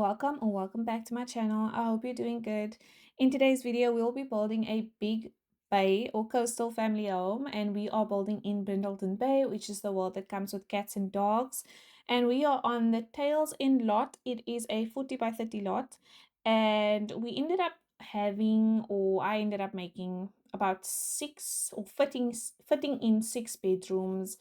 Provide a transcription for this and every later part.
welcome or welcome back to my channel. I hope you're doing good. In today's video, we'll be building a big bay or coastal family home, and we are building in Brindleton Bay, which is the world that comes with cats and dogs. And we are on the Tails End lot. It is a 40 by 30 lot, and we ended up having, or I ended up making about six or fitting in 6 bedrooms,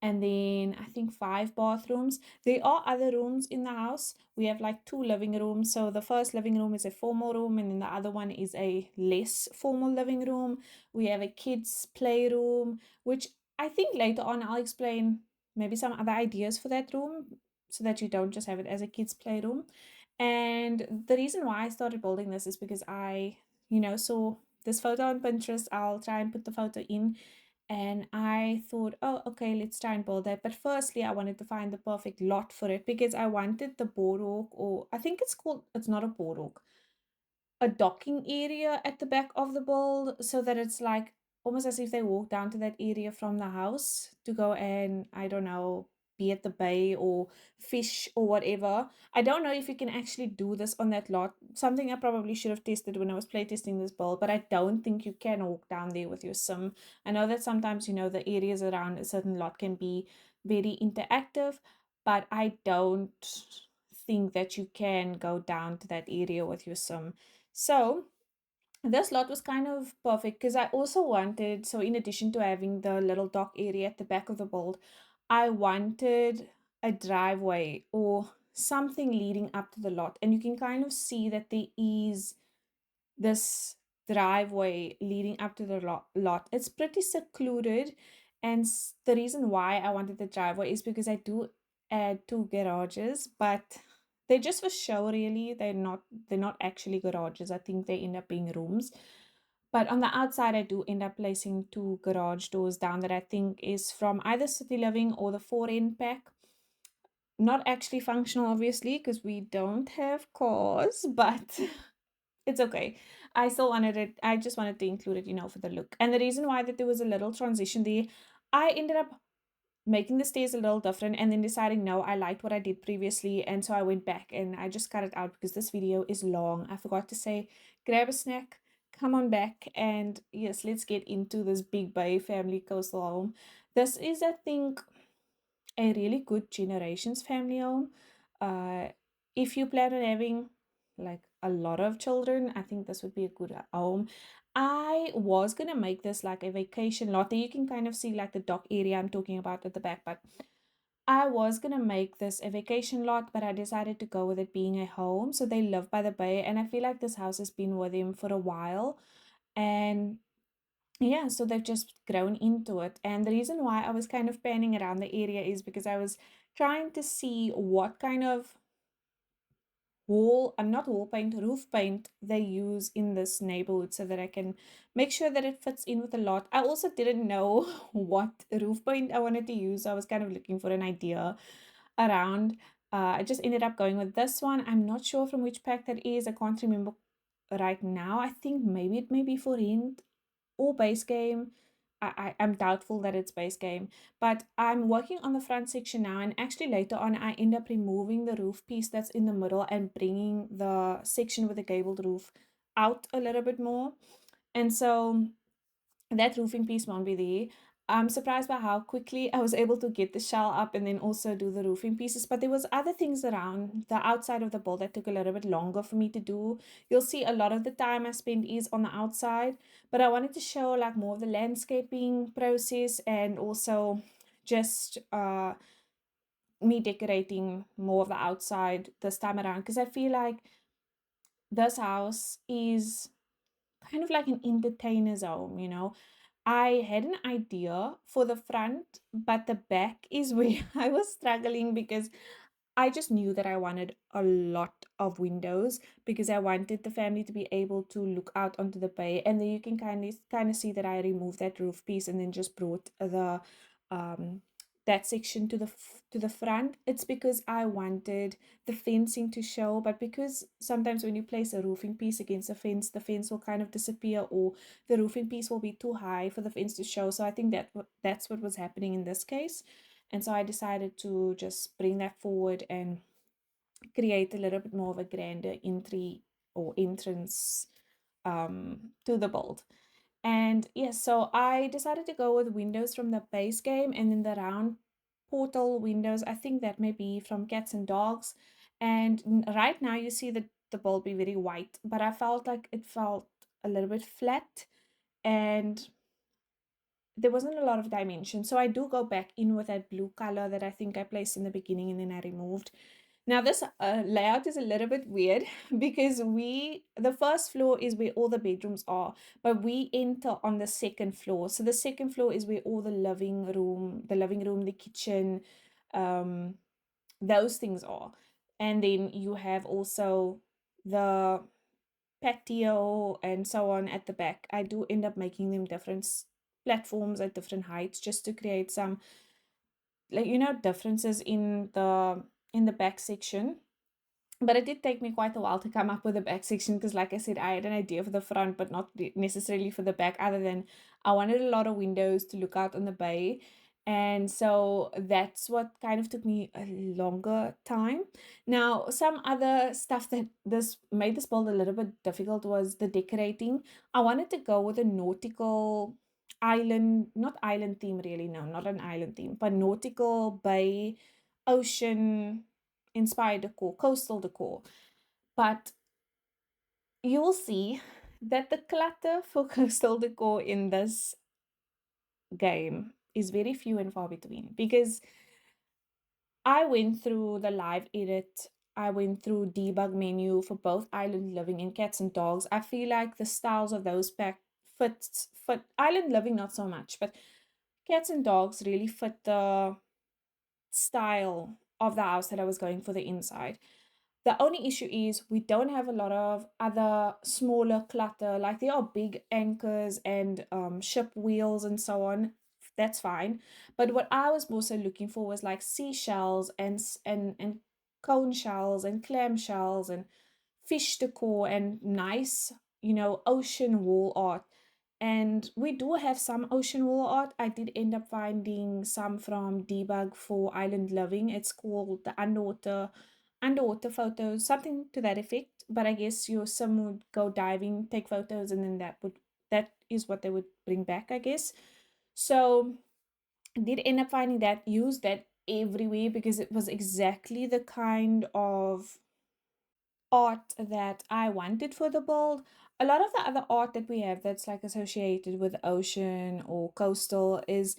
and then I think 5 bathrooms. There are other rooms in the house. We have like 2 living rooms. So the first living room is a formal room, and then the other one is a less formal living room. We have a kids' playroom, which I think later on I'll explain maybe some other ideas for that room so that you don't just have it as a kids' playroom. And the reason why I started building this is because I saw this photo on Pinterest. I'll try and put the photo in, and I thought, oh, okay, let's try and build that. But firstly, I wanted to find the perfect lot for it because I wanted the boardwalk, or I think it's not a boardwalk, a docking area at the back of the build, so that it's like almost as if they walk down to that area from the house to go and, I don't know, be at the bay or fish or whatever. I don't know if you can actually do this on that lot. Something I probably should have tested when I was playtesting this build, but I don't think you can walk down there with your sim. I know that sometimes, the areas around a certain lot can be very interactive, but I don't think that you can go down to that area with your sim. So this lot was kind of perfect because I also wanted, so in addition to having the little dock area at the back of the build, I wanted a driveway or something leading up to the lot. And you can kind of see that there is this driveway leading up to the lot. It's pretty secluded. And the reason why I wanted the driveway is because I do add 2 garages, but they're just for show really. They're not actually garages. I think they end up being rooms. But on the outside, I do end up placing 2 garage doors down that I think is from either City Living or the 4N pack. Not actually functional, obviously, because we don't have cars, but it's okay. I still wanted it. I just wanted to include it, for the look. And the reason why that there was a little transition there, I ended up making the stairs a little different and then deciding, no, I liked what I did previously. And so I went back and I just cut it out because this video is long. I forgot to say, grab a snack, come on back, and yes, let's get into this Big Bay family coastal home. This is, I think, a really good generations family home. If you plan on having like a lot of children, I think this would be a good home. I was gonna make this like a vacation lot. There you can kind of see like the dock area I'm talking about at the back, but I was gonna make this a vacation lot, but I decided to go with it being a home. So they live by the bay, and I feel like this house has been with them for a while. And yeah, so they've just grown into it. And the reason why I was kind of panning around the area is because I was trying to see what kind of not wall paint, roof paint they use in this neighborhood so that I can make sure that it fits in with the lot. I also didn't know what roof paint I wanted to use. I was kind of looking for an idea around. I just ended up going with this one. I'm not sure from which pack that is. I can't remember right now. I think maybe it may be for Hint or base game. I'm doubtful that it's base game, but I'm working on the front section now, and actually later on I end up removing the roof piece that's in the middle and bringing the section with the gabled roof out a little bit more. And so that roofing piece won't be there. I'm surprised by how quickly I was able to get the shell up and then also do the roofing pieces. But there was other things around the outside of the build that took a little bit longer for me to do. You'll see a lot of the time I spent is on the outside, but I wanted to show like more of the landscaping process and also just me decorating more of the outside this time around, because I feel like this house is kind of like an entertainer's home. I had an idea for the front, but the back is where I was struggling because I just knew that I wanted a lot of windows because I wanted the family to be able to look out onto the bay. And then you can kind of see that I removed that roof piece and then just brought the um that section to the front. It's because I wanted the fencing to show, but because sometimes when you place a roofing piece against the fence will kind of disappear, or the roofing piece will be too high for the fence to show. So I think that's what was happening in this case. And so I decided to just bring that forward and create a little bit more of a grander entry or entrance to the build. And yes, so I decided to go with windows from the base game and then the round portal windows. I think that may be from cats and dogs. And right now you see the bulb be very white, but I felt like it felt a little bit flat and there wasn't a lot of dimension. So I do go back in with that blue color that I think I placed in the beginning and then I removed. Now this layout is a little bit weird because the first floor is where all the bedrooms are, but we enter on the second floor. So the second floor is where all the living room, the kitchen, um, those things are. And then you have also the patio and so on at the back. I do end up making them different platforms at different heights just to create some, like, differences in the back section. But it did take me quite a while to come up with the back section because, like I said, I had an idea for the front, but not necessarily for the back, other than I wanted a lot of windows to look out on the bay. And so that's what kind of took me a longer time. Now, some other stuff that this made this build a little bit difficult was the decorating. I wanted to go with a nautical island, not island theme, really, no, not an island theme, but nautical bay, ocean inspired decor, coastal decor. But you will see that the clutter for coastal decor in this game is very few and far between because I went through the live edit. I went through debug menu for both island living and cats and dogs. I feel like the styles of those pack fit island living not so much, but cats and dogs really fit the style of the house that I was going for the inside. The only issue is we don't have a lot of other smaller clutter, like there are big anchors and ship wheels and so on. That's fine. But what I was also looking for was like seashells and cone shells and clam shells and fish decor and nice, ocean wall art. And we do have some ocean wall art. I did end up finding some from Debug for Island Living. It's called the underwater photos, something to that effect. But I guess your sim would go diving, take photos, and then that is what they would bring back, I guess. So I did end up finding that, use that everywhere because it was exactly the kind of art that I wanted for the build. A lot of the other art that we have that's like associated with ocean or coastal is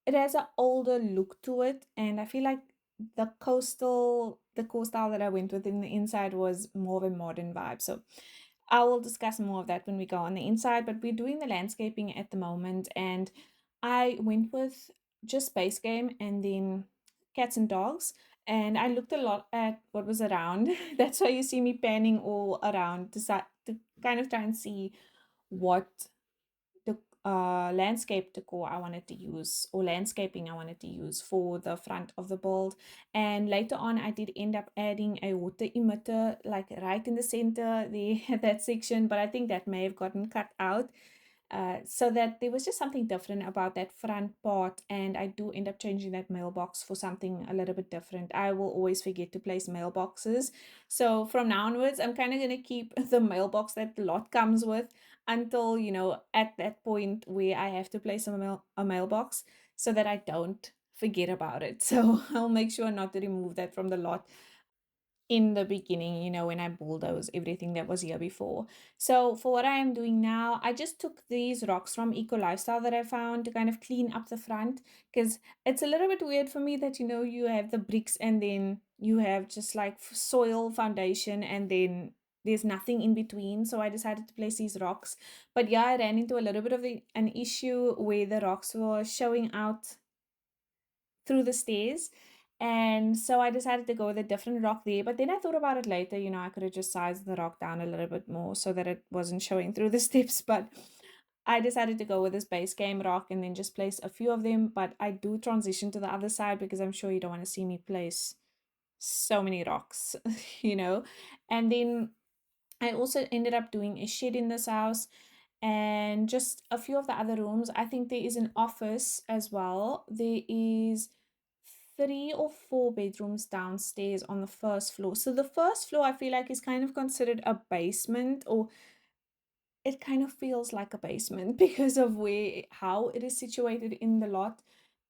it has an older look to it, and I feel like the core style that I went with in the inside was more of a modern vibe. So I will discuss more of that when we go on the inside, but we're doing the landscaping at the moment, and I went with just base game and then cats and dogs, and I looked a lot at what was around. That's why you see me panning all around to kind of try and see what the landscape decor I wanted to use or landscaping I wanted to use for the front of the build. And later on, I did end up adding a water emitter like right in the center there that section, but I think that may have gotten cut out. So that there was just something different about that front part, and I do end up changing that mailbox for something a little bit different. I will always forget to place mailboxes, so from now onwards, I'm kind of going to keep the mailbox that the lot comes with until, at that point where I have to place a mailbox so that I don't forget about it. So I'll make sure not to remove that from the lot in the beginning, when I bulldoze everything that was here before. So for what I am doing now, I just took these rocks from Eco Lifestyle that I found to kind of clean up the front because it's a little bit weird for me that, you have the bricks and then you have just like soil foundation and then there's nothing in between. So I decided to place these rocks. But yeah, I ran into a little bit of an issue where the rocks were showing out through the stairs. And so I decided to go with a different rock there. But then I thought about it later, I could have just sized the rock down a little bit more so that it wasn't showing through the steps. But I decided to go with this base game rock and then just place a few of them. But I do transition to the other side because I'm sure you don't want to see me place so many rocks, you know. And then I also ended up doing a shed in this house and just a few of the other rooms. I think there is an office as well. There is three or four bedrooms downstairs on the first floor. So the first floor I feel like is kind of considered a basement, or it kind of feels like a basement because of where how it is situated in the lot,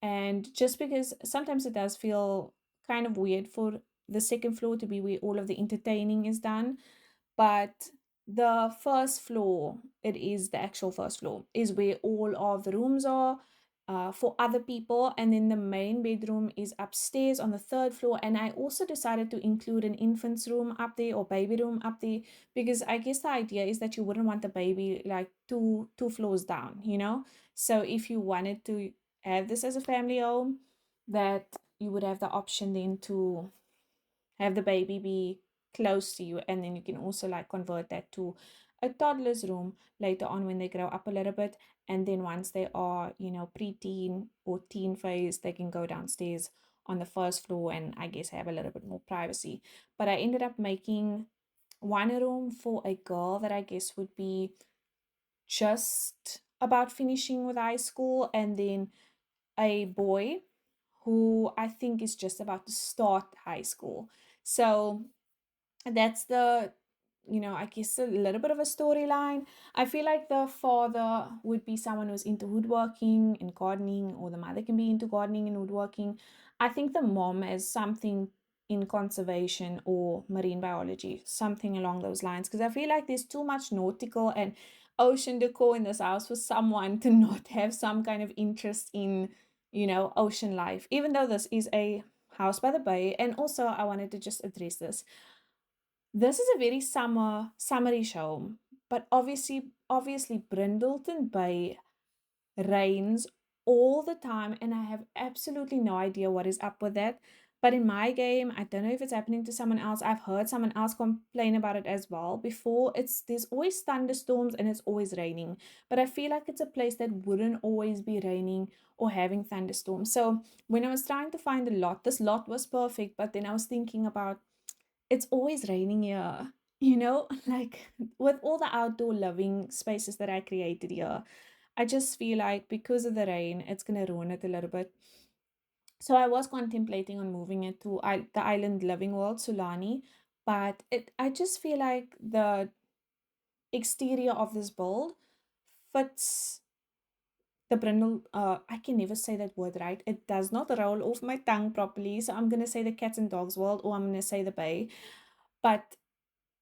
and just because sometimes it does feel kind of weird for the second floor to be where all of the entertaining is done. But the first floor, it is the actual first floor, is where all of the rooms are for other people. And then the main bedroom is upstairs on the third floor. And I also decided to include an infant's room up there, or baby room up there, because I guess the idea is that you wouldn't want the baby like two floors down, you know? So if you wanted to have this as a family home, that you would have the option then to have the baby be close to you, and then you can also like convert that to a toddler's room later on when they grow up a little bit. And then once they are, you know, preteen or teen phase, they can go downstairs on the first floor and I guess have a little bit more privacy. But I ended up making one room for a girl that I guess would be just about finishing with high school, and then a boy who I think is just about to start high school. So that's the, you know, I guess a little bit of a storyline. I feel like the father would be someone who's into woodworking and gardening, or the mother can be into gardening and woodworking. I think the mom has something in conservation or marine biology, something along those lines, because I feel like there's too much nautical and ocean decor in this house for someone to not have some kind of interest in, you know, ocean life, even though this is a house by the bay. And also I wanted to just address this is a very summerish home, but obviously Brindleton Bay rains all the time, and I have absolutely no idea what is up with that. But in my game, I don't know if it's happening to someone else. I've heard someone else complain about it as well before. There's always thunderstorms and it's always raining. But I feel like it's a place that wouldn't always be raining or having thunderstorms. So when I was trying to find a lot, this lot was perfect, but then I was thinking about it's always raining here, you know, like with all the outdoor living spaces that I created here, I just feel like because of the rain, it's gonna ruin it a little bit. So I was contemplating on moving it to the island living world, Sulani, but I just feel like the exterior of this build fits the brindle. I can never say that word right. It does not roll off my tongue properly, so I'm gonna say the cats and dogs world, or I'm gonna say the bay. But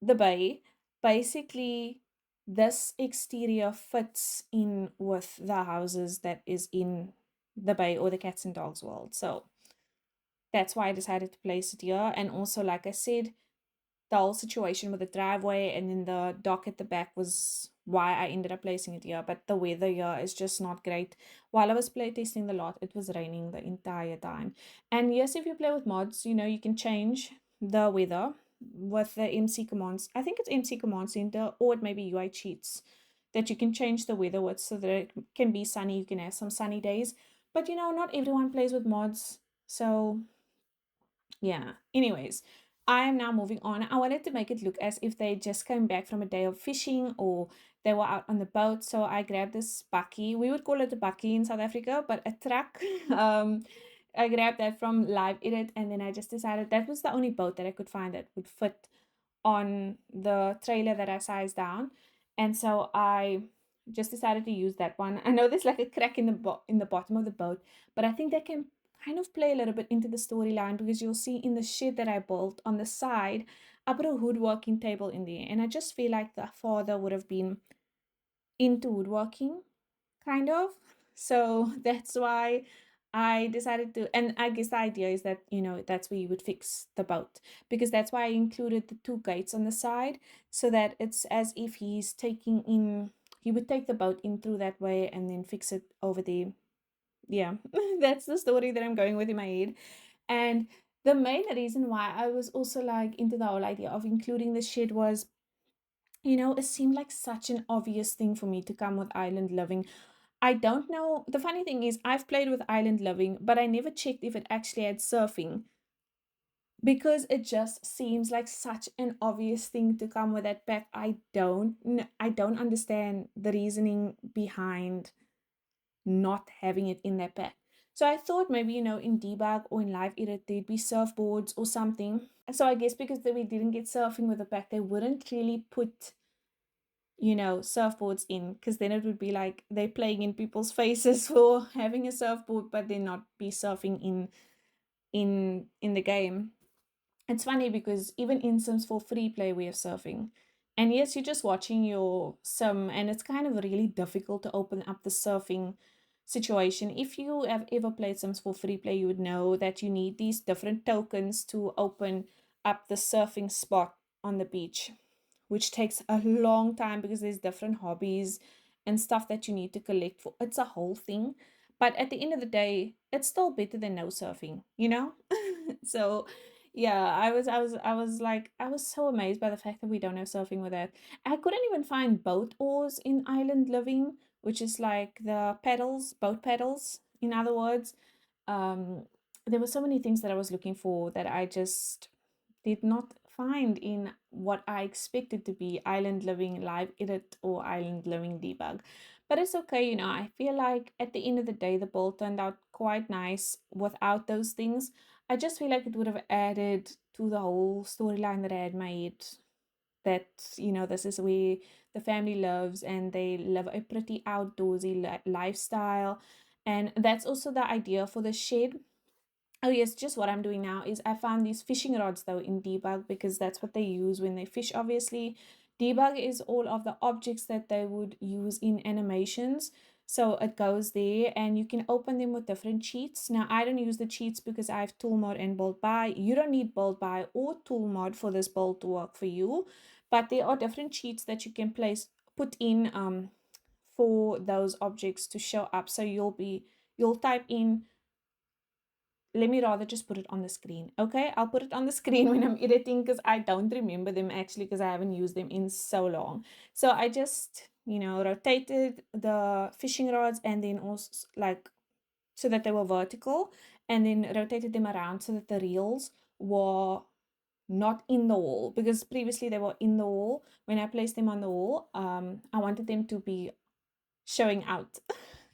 the bay, basically this exterior fits in with the houses that is in the bay or the cats and dogs world. So that's why I decided to place it here. And also, like I said, the whole situation with the driveway and then the dock at the back was why I ended up placing it here. But the weather here is just not great. While I was play testing the lot, it was raining the entire time. And yes, if you play with mods, you know, you can change the weather with the MC commands. I think it's MC Command Center, or it may be UI cheats that you can change the weather with, so that it can be sunny. You can have some sunny days. But you know, not everyone plays with mods. So yeah. Anyways, I am now moving on. I wanted to make it look as if they just came back from a day of fishing, or they were out on the boat. So I grabbed this bakkie. We would call it a bakkie in South Africa, but a truck. I grabbed that from Live Edit, and then I just decided that was the only boat that I could find that would fit on the trailer that I sized down. And so I just decided to use that one. I know there's like a crack in the bottom of the boat, but I think that can kind of play a little bit into the storyline, because you'll see in the shed that I built on the side, I put a woodworking table in there, and I just feel like the father would have been into woodworking, kind of. So that's why I decided to, and I guess the idea is that, you know, that's where you would fix the boat, because that's why I included the two gates on the side, so that it's as if he would take the boat in through that way and then fix it over there. Yeah, that's the story that I'm going with in my head. And the main reason why I was also like into the whole idea of including the shed was, you know, it seemed like such an obvious thing for me to come with island living. I don't know. The funny thing is, I've played with island living, but I never checked if it actually had surfing, because it just seems like such an obvious thing to come with that pack. I don't understand the reasoning behind not having it in that pack. So I thought maybe, in debug or in live edit, there'd be surfboards or something. So I guess because we didn't get surfing with the pack, they wouldn't really put, surfboards in, because then it would be like they're playing in people's faces for having a surfboard, but they not be surfing in the game. It's funny because even in Sims 4 free play, we have surfing. And yes, you're just watching your sim, and it's kind of really difficult to open up the surfing situation. If you have ever played Sims 4 free play, you would know that you need these different tokens to open up the surfing spot on the beach, which takes a long time because there's different hobbies and stuff that you need to collect for. It's a whole thing. But at the end of the day, it's still better than no surfing, you know? So yeah, I was so amazed by the fact that we don't have surfing with that. I couldn't even find boat oars in Island Living, which is like the pedals, boat pedals, in other words. Um, there were so many things that I was looking for that I just did not find in what I expected to be Island Living Live Edit or Island Living Debug. But it's okay, I feel like at the end of the day, the build turned out quite nice without those things. I just feel like it would have added to the whole storyline that I had made, that, this is where the family lives and they live a pretty outdoorsy lifestyle. And that's also the idea for the shed. Oh yes, just what I'm doing now is I found these fishing rods though in debug, because that's what they use when they fish, obviously. Debug is all of the objects that they would use in animations. So it goes there and you can open them with different cheats. Now I don't use the cheats because I have tool mod and build by. You don't need build by or tool mod for this build to work for you. But there are different cheats that you can put in for those objects to show up. So you'll type in, let me rather just put it on the screen. Okay, I'll put it on the screen when I'm editing, because I don't remember them actually, because I haven't used them in so long. So I just, rotated the fishing rods, and then also like so that they were vertical, and then rotated them around so that the reels were not in the wall, because previously they were in the wall. When I placed them on the wall, I wanted them to be showing out,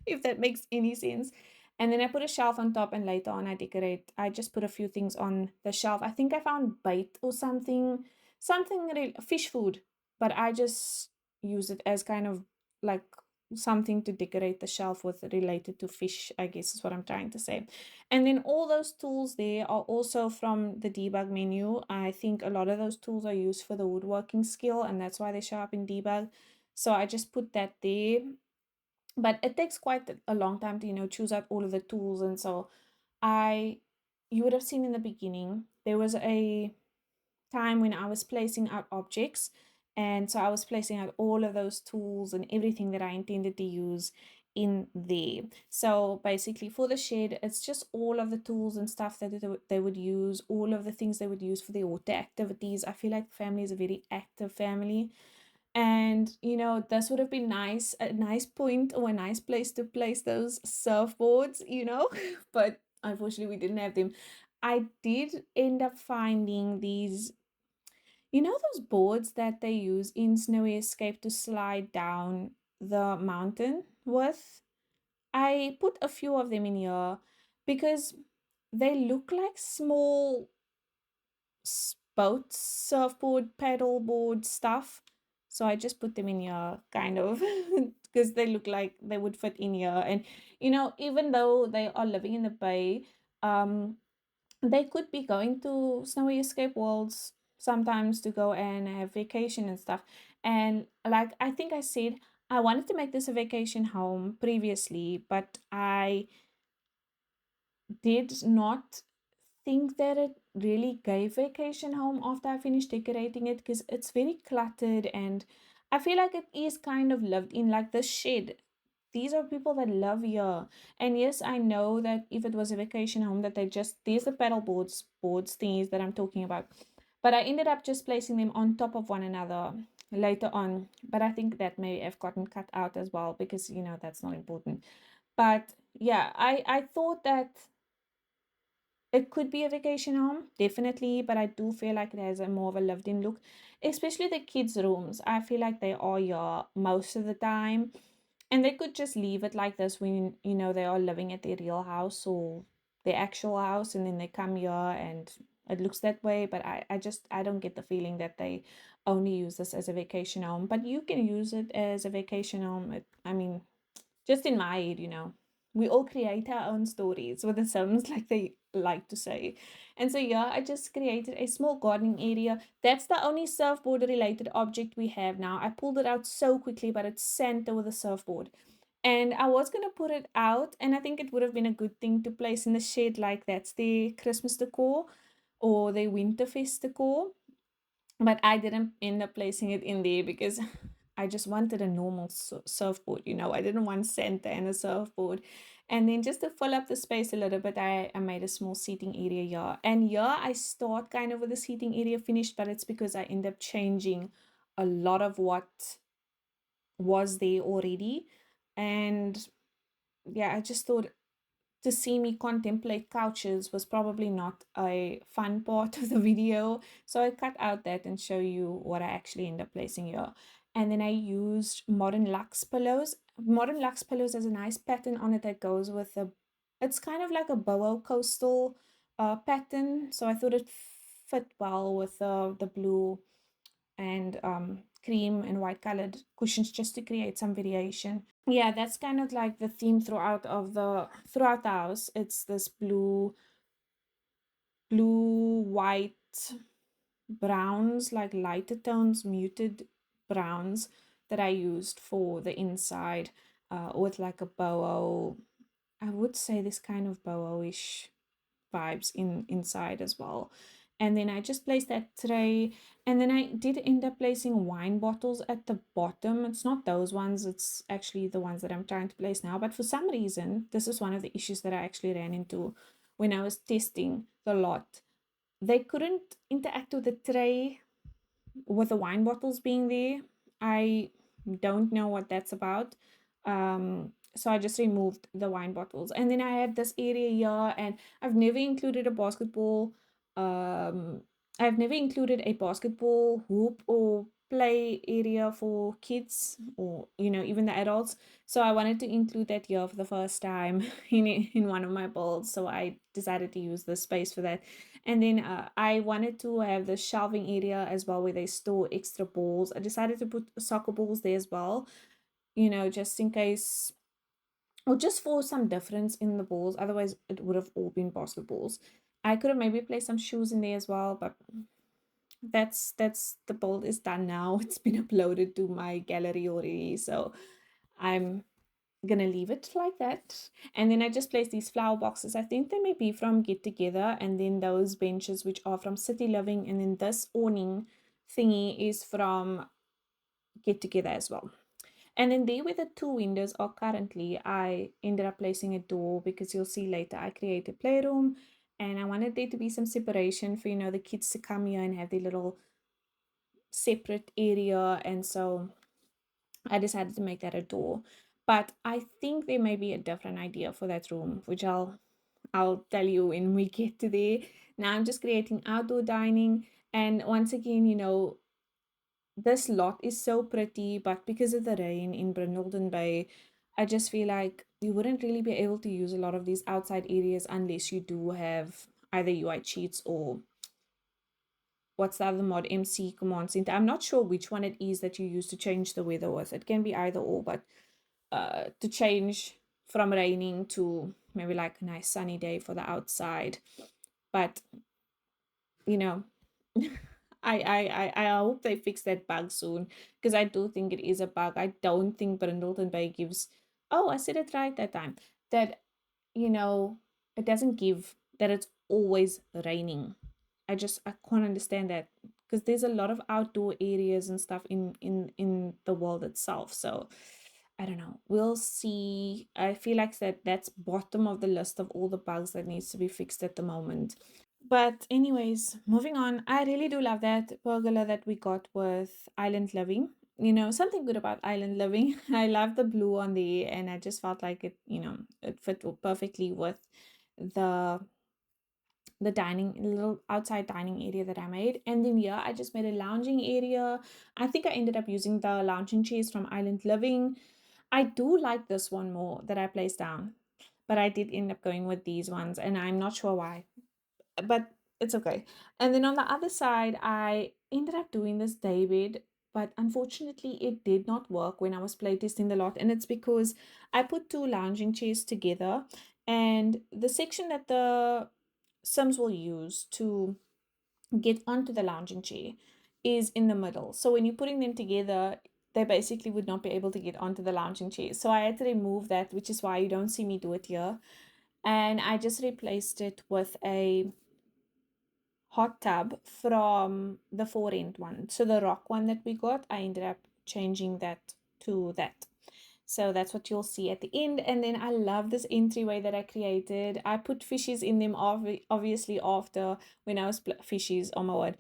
if that makes any sense. And then I put a shelf on top, and later on I just put a few things on the shelf. I think I found bait or something fish food, but I just use it as kind of like something to decorate the shelf with, related to fish, I guess is what I'm trying to say. And then all those tools there are also from the debug menu. I think a lot of those tools are used for the woodworking skill, and that's why they show up in debug. So I just put that there, but it takes quite a long time to choose out all of the tools. And so I you would have seen in the beginning there was a time when I was placing out objects, and so I was placing out all of those tools and everything that I intended to use in there. So basically for the shed, it's just all of the tools and stuff that they would use, all of the things they would use for the water activities. I feel like the family is a very active family, and this would have been a nice point or a nice place to place those surfboards, but unfortunately we didn't have them. I did end up finding these, those boards that they use in Snowy Escape to slide down the mountain with. I put a few of them in here because they look like small boats, surfboard, paddleboard stuff. So I just put them in here, kind of, because they look like they would fit in here. And even though they are living in the bay, um, they could be going to Snowy Escape Worlds sometimes to go and have vacation and stuff. And like I think I said, I wanted to make this a vacation home previously, but I did not think that it really gave vacation home after I finished decorating it, because it's very cluttered, and I feel like it is kind of lived in, like the shed. These are people that live here. And yes, I know that if it was a vacation home, that these are paddle boards thingies that I'm talking about. But I ended up just placing them on top of one another later on. But I think that may have gotten cut out as well, because that's not important. But yeah, I thought that it could be a vacation home, definitely, but I do feel like it has a more of a lived-in look, especially the kids' rooms. I feel like they are here most of the time. And they could just leave it like this when, they are living at their real house or their actual house, and then they come here and it looks that way. But I don't get the feeling that they only use this as a vacation home. But you can use it as a vacation home. I mean, just in my head, we all create our own stories with the Sims, like they like to say. And so, yeah, I just created a small gardening area. That's the only surfboard related object we have now. I pulled it out so quickly, but it's Santa with a surfboard. And I was going to put it out, and I think it would have been a good thing to place in the shed, like that's the Christmas decor or the Winterfest decor. But I didn't end up placing it in there because I just wanted a normal surfboard. I didn't want Santa and a surfboard. And then just to fill up the space a little bit, I made a small seating area here. And here I start kind of with the seating area finished, but it's because I end up changing a lot of what was there already. And yeah, I just thought to see me contemplate couches was probably not a fun part of the video. So I cut out that and show you what I actually end up placing here. And then I used Modern Luxe pillows. Modern Luxe pillows has a nice pattern on it that goes with it's kind of like a boho coastal pattern. So I thought it fit well with the blue and cream and white colored cushions just to create some variation. Yeah, that's kind of like the theme throughout the house. It's this blue, white, browns, like lighter tones, muted browns that I used for the inside, with like a boho. I would say this kind of boho-ish vibes inside as well. And then I just placed that tray, and then I did end up placing wine bottles at the bottom. It's not those ones, it's actually the ones that I'm trying to place now. But for some reason, this is one of the issues that I actually ran into when I was testing the lot. They couldn't interact with the tray with the wine bottles being there. I don't know what that's about. So I just removed the wine bottles. And then I had this area here, and I've never included a basketball. Um, I've never included a basketball hoop or play area for kids or, even the adults. So I wanted to include that here for the first time in one of my builds. So I decided to use the space for that. And then I wanted to have the shelving area as well where they store extra balls. I decided to put soccer balls there as well, just in case, or just for some difference in the balls. Otherwise, it would have all been basketballs. I could have maybe placed some shoes in there as well, but that's the build is done now. It's been uploaded to my gallery already, so I'm gonna leave it like that. And then I just placed these flower boxes. I think they may be from Get Together, and then those benches which are from City Living, and then this awning thingy is from Get Together as well. And then there where the two windows are currently, I ended up placing a door because you'll see later I created a playroom, and I wanted there to be some separation for the kids to come here and have their little separate area. And so I decided to make that a door. But I think there may be a different idea for that room, which I'll tell you when we get to there. Now I'm just creating outdoor dining. And once again, this lot is so pretty, but because of the rain in Brindleton Bay, I just feel like you wouldn't really be able to use a lot of these outside areas unless you do have either UI cheats or what's the other mod, MC command center. I'm not sure which one it is that you use to change the weather with. It can be either or, but to change from raining to maybe like a nice sunny day for the outside. But you know, I hope they fix that bug soon, because I do think it is a bug. I don't think Brindleton Bay gives. Oh, I said it right that time. That you know it doesn't give that it's always raining. I can't understand that, because there's a lot of outdoor areas and stuff in the world itself. So I don't know. We'll see. I feel like that's bottom of the list of all the bugs that needs to be fixed at the moment. But anyways, moving on. I really do love that pergola that we got with Island Living. Something good about Island Living. I love the blue on there, and I just felt like it fit perfectly with the little outside dining area that I made. And then here I just made a lounging area. I think I ended up using the lounging chairs from Island Living. I do like this one more that I placed down, but I did end up going with these ones, and I'm not sure why, but it's okay. And then on the other side, I ended up doing this day bed, but unfortunately, it did not work when I was playtesting the lot. And it's because I put two lounging chairs together, and the section that the Sims will use to get onto the lounging chair is in the middle. So when you're putting them together, they basically would not be able to get onto the lounging chair. So I had to remove that, which is why you don't see me do it here. And I just replaced it with a hot tub from the four end one. So the rock one that we got, I ended up changing that to that. So that's what you'll see at the end. And then I love this entryway that I created. I put fishies in them obviously after when I was fishies, oh my word.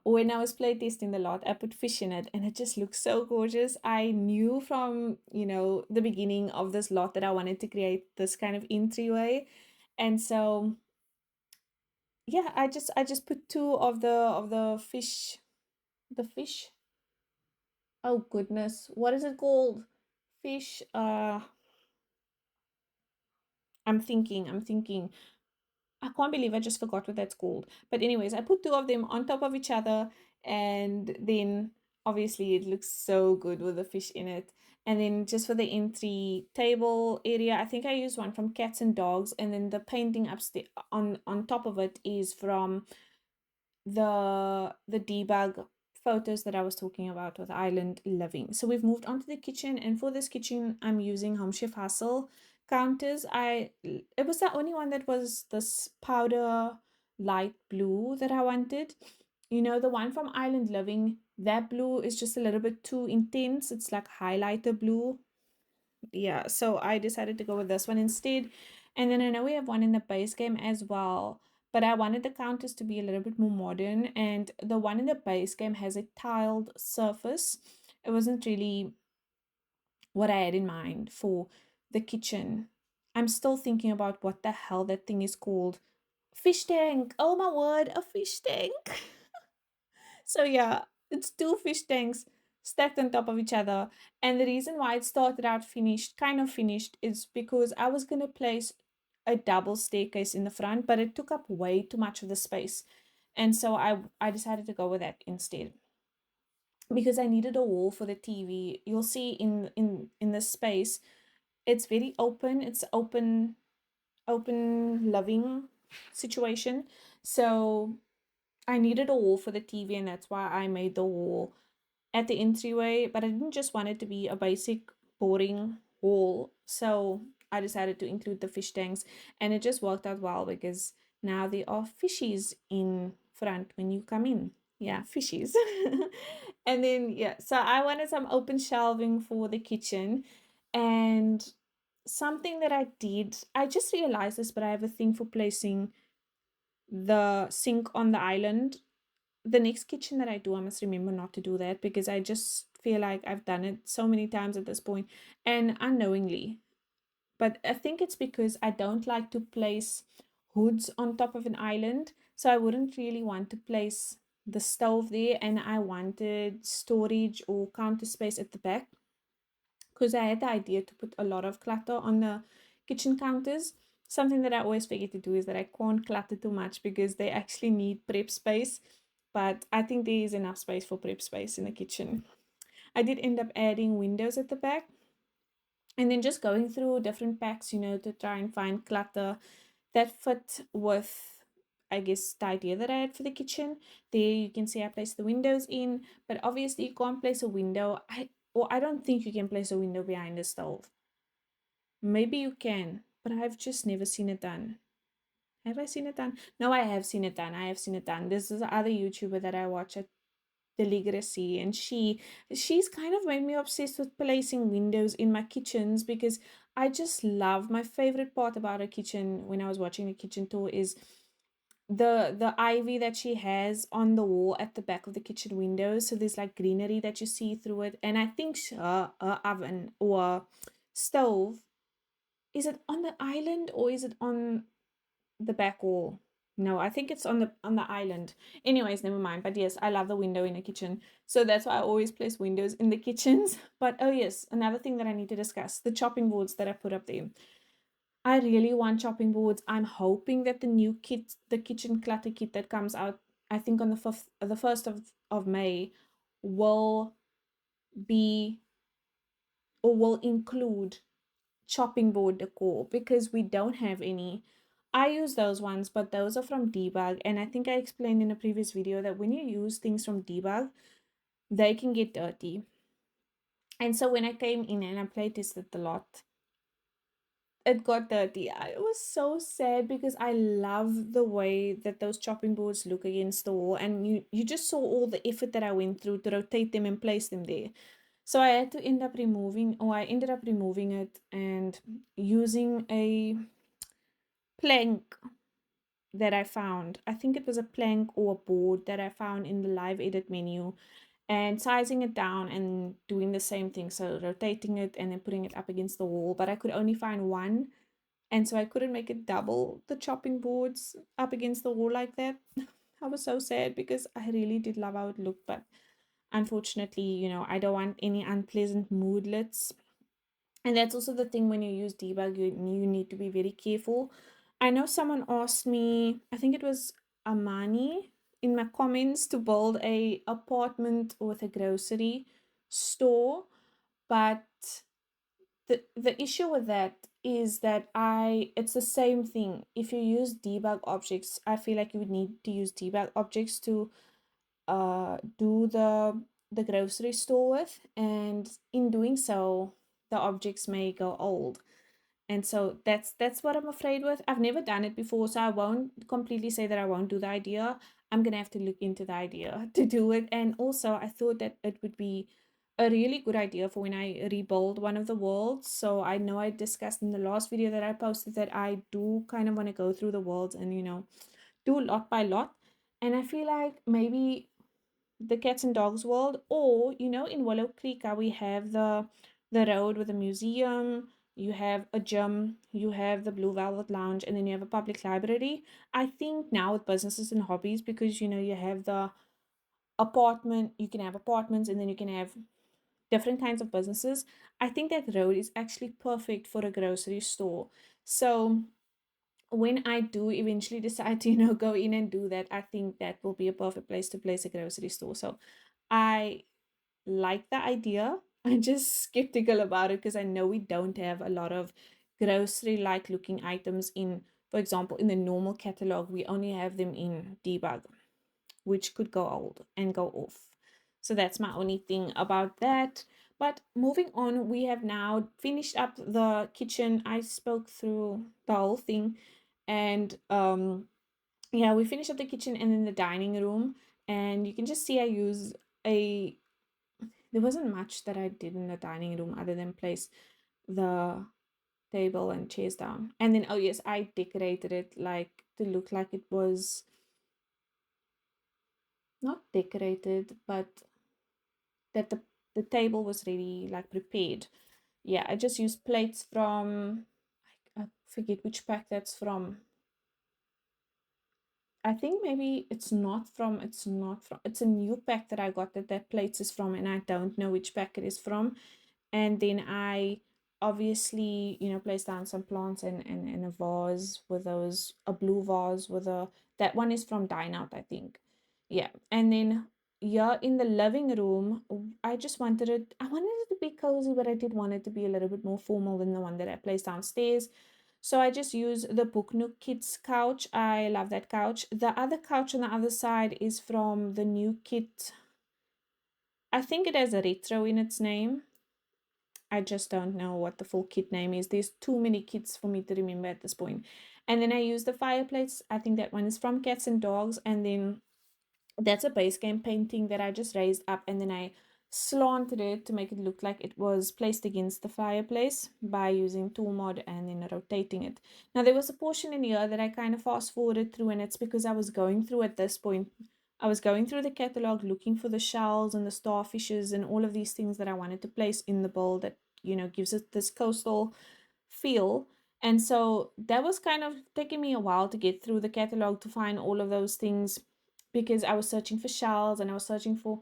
When I was playtesting the lot, I put fish in it and it just looks so gorgeous. I knew from, the beginning of this lot that I wanted to create this kind of entryway. And so yeah, I just put two of the fish, the fish. Oh goodness, what is it called? Fish. I'm thinking. I can't believe I just forgot what that's called. But anyways, I put two of them on top of each other, and then obviously it looks so good with the fish in it. And then just for the entry table area, I think I used one from Cats and Dogs, and then the painting upstairs on top of it is from the debug photos that I was talking about with Island Living. So we've moved on to the kitchen, and for this kitchen, I'm using Home Chef Hustle counters. It was the only one that was this powder light blue that I wanted. The one from Island Living, that blue is just a little bit too intense. It's like highlighter blue. Yeah, so I decided to go with this one instead. And then I know we have one in the base game as well, but I wanted the counters to be a little bit more modern. And the one in the base game has a tiled surface. It wasn't really what I had in mind for the kitchen. I'm still thinking about what the hell that thing is called. Fish tank. Oh my word, a fish tank. So yeah, it's two fish tanks stacked on top of each other. And the reason why it started out finished, kind of finished, is because I was gonna place a double staircase in the front, but it took up way too much of the space. And so I decided to go with that instead. Because I needed a wall for the TV. You'll see in this space, it's very open. It's open living situation. So I needed a wall for the TV, and that's why I made the wall at the entryway, but I didn't just want it to be a basic boring wall. So I decided to include the fish tanks, and it just worked out well because now there are fishies in front when you come in. Yeah, fishies. And then, yeah, so I wanted some open shelving for the kitchen. And something that I did, I just realized this, but I have a thing for placing the sink on the island. The next kitchen that I do, I must remember not to do that because I just feel like I've done it so many times at this point and unknowingly. But I think it's because I don't like to place hoods on top of an island. So I wouldn't really want to place the stove there, and I wanted storage or counter space at the back because I had the idea to put a lot of clutter on the kitchen counters. Something that I always forget to do is that I can't clutter too much because they actually need prep space. But I think there is enough space for prep space in the kitchen. I did end up adding windows at the back and then just going through different packs, to try and find clutter that fit with, I guess, the idea that I had for the kitchen. There you can see I placed the windows in, but obviously you can't place a window. I don't think you can place a window behind the stove. Maybe you can, but I've just never seen it done. Have I seen it done? No, I have seen it done. I have seen it done. This is the other YouTuber that I watch at the Legacy, and she's kind of made me obsessed with placing windows in my kitchens because I just love, my favorite part about a kitchen when I was watching a kitchen tour is the ivy that she has on the wall at the back of the kitchen windows. So there's like greenery that you see through it. And I think her oven or stove, is it on the island or is it on the back wall? No, I think it's on the island. Anyways, never mind. But yes, I love the window in the kitchen. So that's why I always place windows in the kitchens. But oh yes, another thing that I need to discuss, the chopping boards that I put up there. I really want chopping boards. I'm hoping that the new kit, the kitchen clutter kit that comes out, I think on the 1st of May, will be or will include chopping board decor because we don't have any. I use those ones, but those are from Debug. And I think I explained in a previous video that when you use things from Debug, they can get dirty. And so when I came in and I play tested a lot, it got dirty. I was so sad because I love the way that those chopping boards look against the wall. And you just saw all the effort that I went through to rotate them and place them there. So I had to end up removing, or I ended up removing it and using a plank that I found. I think it was a plank or a board that I found in the live edit menu and sizing it down and doing the same thing. So rotating it and then putting it up against the wall. But I could only find one. And so I couldn't make it double the chopping boards up against the wall like that. I was so sad because I really did love how it looked. But unfortunately, I don't want any unpleasant moodlets. And that's also the thing when you use debug, you need to be very careful. I know someone asked me, I think it was Amani in my comments to build a apartment with a grocery store, but the issue with that is that it's the same thing. If you use debug objects, I feel like you would need to use debug objects to do the grocery store with, and in doing so the objects may go old. And so that's what I'm afraid with. I've never done it before, so I won't completely say that I won't do the idea. I'm gonna have to look into the idea to do it. And also I thought that it would be a really good idea for when I rebuild one of the worlds. So I know I discussed in the last video that I posted that I do kind of want to go through the worlds and do lot by lot. And I feel like maybe the cats and dogs world, or in Willow Creek how we have the road with a museum, you have a gym, you have the Blue Velvet Lounge, and then you have a public library. I think now with businesses and hobbies, because you have the apartment, you can have apartments, and then you can have different kinds of businesses. I think that road is actually perfect for a grocery store. So when I do eventually decide to, go in and do that, I think that will be a perfect place to place a grocery store. So I like the idea. I'm just skeptical about it because I know we don't have a lot of grocery like looking items in, for example, in the normal catalog, we only have them in debug, which could go old and go off. So that's my only thing about that. But moving on, we have now finished up the kitchen. I spoke through the whole thing, and yeah, we finished up the kitchen and then the dining room. And you can just see I use a there wasn't much that I did in the dining room other than place the table and chairs down. And then, oh yes, I decorated it like to look like it was not decorated, but that the table was really like prepared. Yeah, I just used plates from, I forget which pack that's from. I think maybe it's a new pack that I got that plates is from, and I don't know which pack it is from. And then I obviously, place down some plants and a vase with a blue vase with that one is from Dine Out, I think. Yeah. And then yeah, in the living room, I wanted it to be cozy, but I did want it to be a little bit more formal than the one that I placed downstairs. So I just use the Book Nook Kids couch. I love that couch. The other couch on the other side is from the new kit. I think it has a retro in its name. I just don't know what the full kit name is. There's too many kits for me to remember at this point. And then I use the fireplace. I think that one is from Cats and Dogs. And then that's a base game painting that I just raised up, and then I slanted it to make it look like it was placed against the fireplace by using tool mod and then rotating it. Now there was a portion in here that I kind of fast forwarded through, and it's because I was going through at this point. I was going through the catalog looking for the shells and the starfishes and all of these things that I wanted to place in the bowl that gives it this coastal feel. And so that was kind of taking me a while to get through the catalog to find all of those things, because I was searching for shells and I was searching for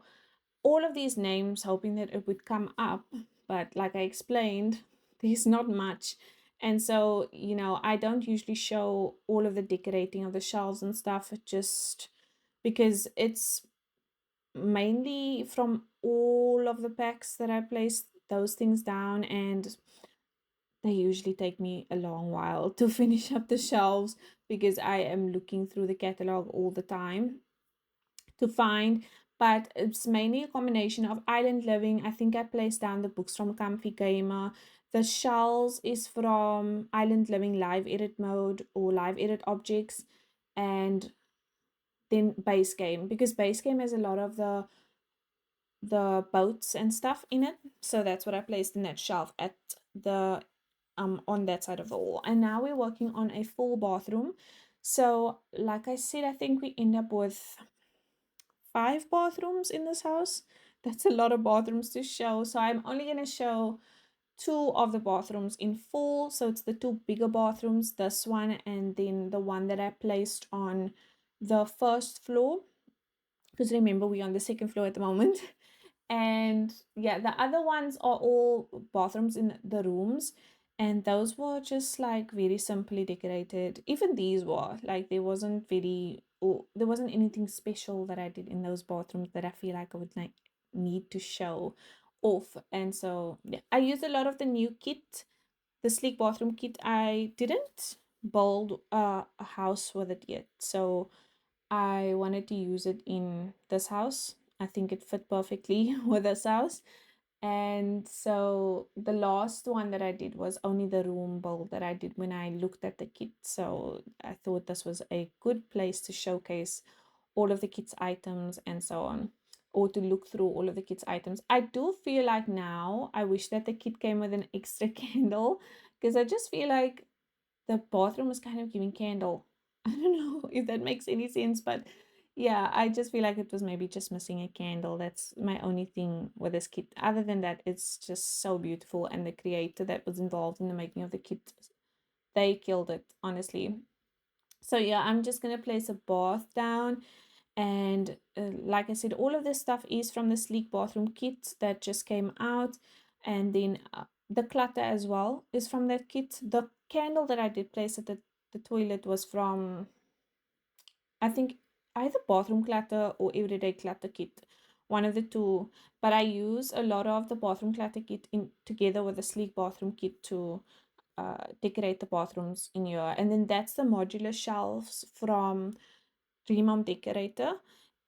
all of these names, hoping that it would come up. But like I explained, there's not much. And so, I don't usually show all of the decorating of the shelves and stuff, just because it's mainly from all of the packs that I placed those things down, and they usually take me a long while to finish up the shelves because I am looking through the catalog all the time to find. But it's mainly a combination of island living. I think I placed down the books from Comfy Gamer. The shells is from Island Living Live Edit Mode or Live Edit Objects, and then Base Game, because Base Game has a lot of the boats and stuff in it. So that's what I placed in that shelf at the on that side of the wall. And now we're working on a full bathroom. So like I said, I think we end up with 5 bathrooms in this house. That's a lot of bathrooms to show. So I'm only going to show 2 of the bathrooms in full. So it's the 2 bigger bathrooms, this one and then the one that I placed on the first floor. Because remember, we're on the second floor at the moment. And yeah, the other ones are all bathrooms in the rooms. And those were just like very simply decorated. Even these were like, there wasn't anything special that I did in those bathrooms that I feel like I would like need to show off. And so yeah, I used a lot of the new kit, the sleek bathroom kit. I didn't build a house with it yet. So I wanted to use it in this house. I think it fit perfectly with this house. And so the last one that I did was only the room build that I did when I looked at the kit. So I thought this was a good place to showcase all of the kit's items and so on, or to look through all of the kit's items. I do feel like now I wish that the kit came with an extra candle, because I just feel like the bathroom is kind of giving candle. I don't know if that makes any sense, but yeah, I just feel like it was maybe just missing a candle. That's my only thing with this kit. Other than that, it's just so beautiful, and the creator that was involved in the making of the kit, they killed it, honestly. So yeah, I'm just gonna place a bath down, and like I said, all of this stuff is from the sleek bathroom kit that just came out, and then the clutter as well is from that kit. The candle that I did place at the toilet was from, I think, either bathroom clutter or everyday clutter kit, one of the two. But I use a lot of the bathroom clutter kit in together with the sleek bathroom kit to decorate the bathrooms in here. And then that's the modular shelves from Dream Decorator.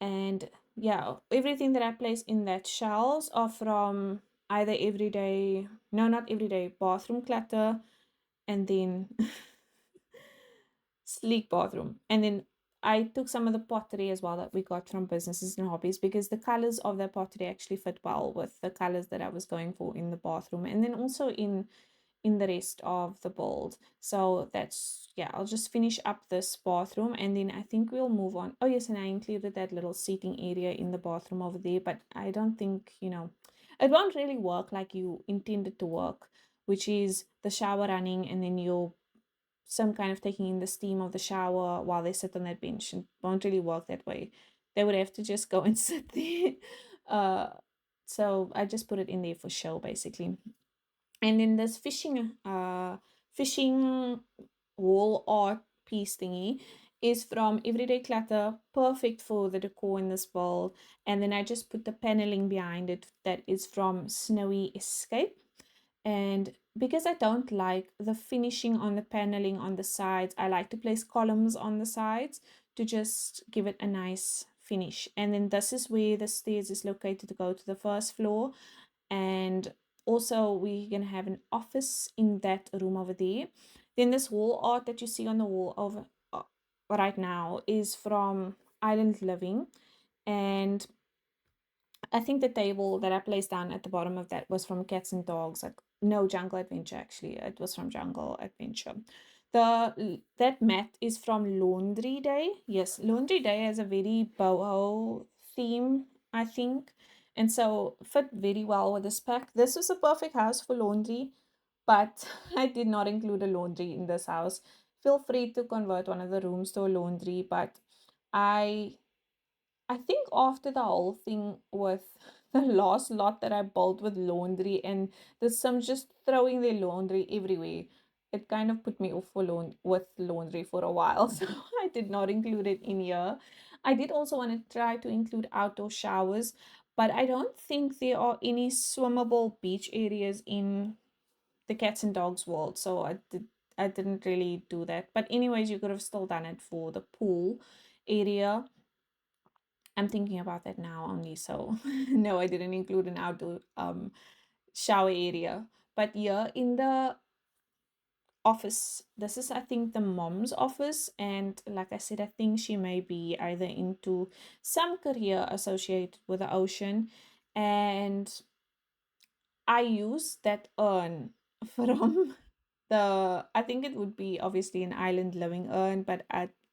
And yeah, everything that I place in that shelves are from either everyday, no, not everyday, bathroom clutter, and then sleek bathroom. And then I took some of the pottery as well that we got from Businesses and Hobbies, because the colors of that pottery actually fit well with the colors that I was going for in the bathroom, and then also in the rest of the build. So that's, yeah, I'll just finish up this bathroom, and then I think we'll move on. Oh yes, and I included that little seating area in the bathroom over there, but I don't think, it won't really work like you intended to work, which is the shower running and then you're some kind of taking in the steam of the shower while they sit on that bench. It won't really work that way. They would have to just go and sit there. Uh, so I just put it in there for show, basically. And then this fishing wall art piece thingy is from Everyday Clutter, perfect for the decor in this bowl. And then I just put the paneling behind it that is from Snowy Escape. And because I don't like the finishing on the paneling on the sides, I like to place columns on the sides to just give it a nice finish. And then this is where the stairs is located to go to the first floor. And also we're gonna have an office in that room over there. Then this wall art that you see on the wall over right now is from Island Living. And I think the table that I placed down at the bottom of that was from Cats and Dogs, like no, Jungle Adventure actually. It was from Jungle Adventure. That mat is from Laundry Day. Yes, Laundry Day has a very boho theme, I think. And so fit very well with this pack. This was a perfect house for laundry. but I did not include a laundry in this house. Feel free to convert one of the rooms to a laundry, but I I think after the whole thing with the last lot that I bought with laundry and the some just throwing their laundry everywhere, it kind of put me off for with laundry for a while. So I did not include it in here. I did also want to try to include outdoor showers, but I don't think there are any swimmable beach areas in the cats and dogs world. So I didn't really do that. But anyways, you could have still done it for the pool area. I'm thinking about that now only. So no, I didn't include an outdoor shower area. But yeah, in the office, this is I think the mom's office, and like I said, I think she may be either into some career associated with the ocean, and I use that urn from I think it would be obviously an island living urn, but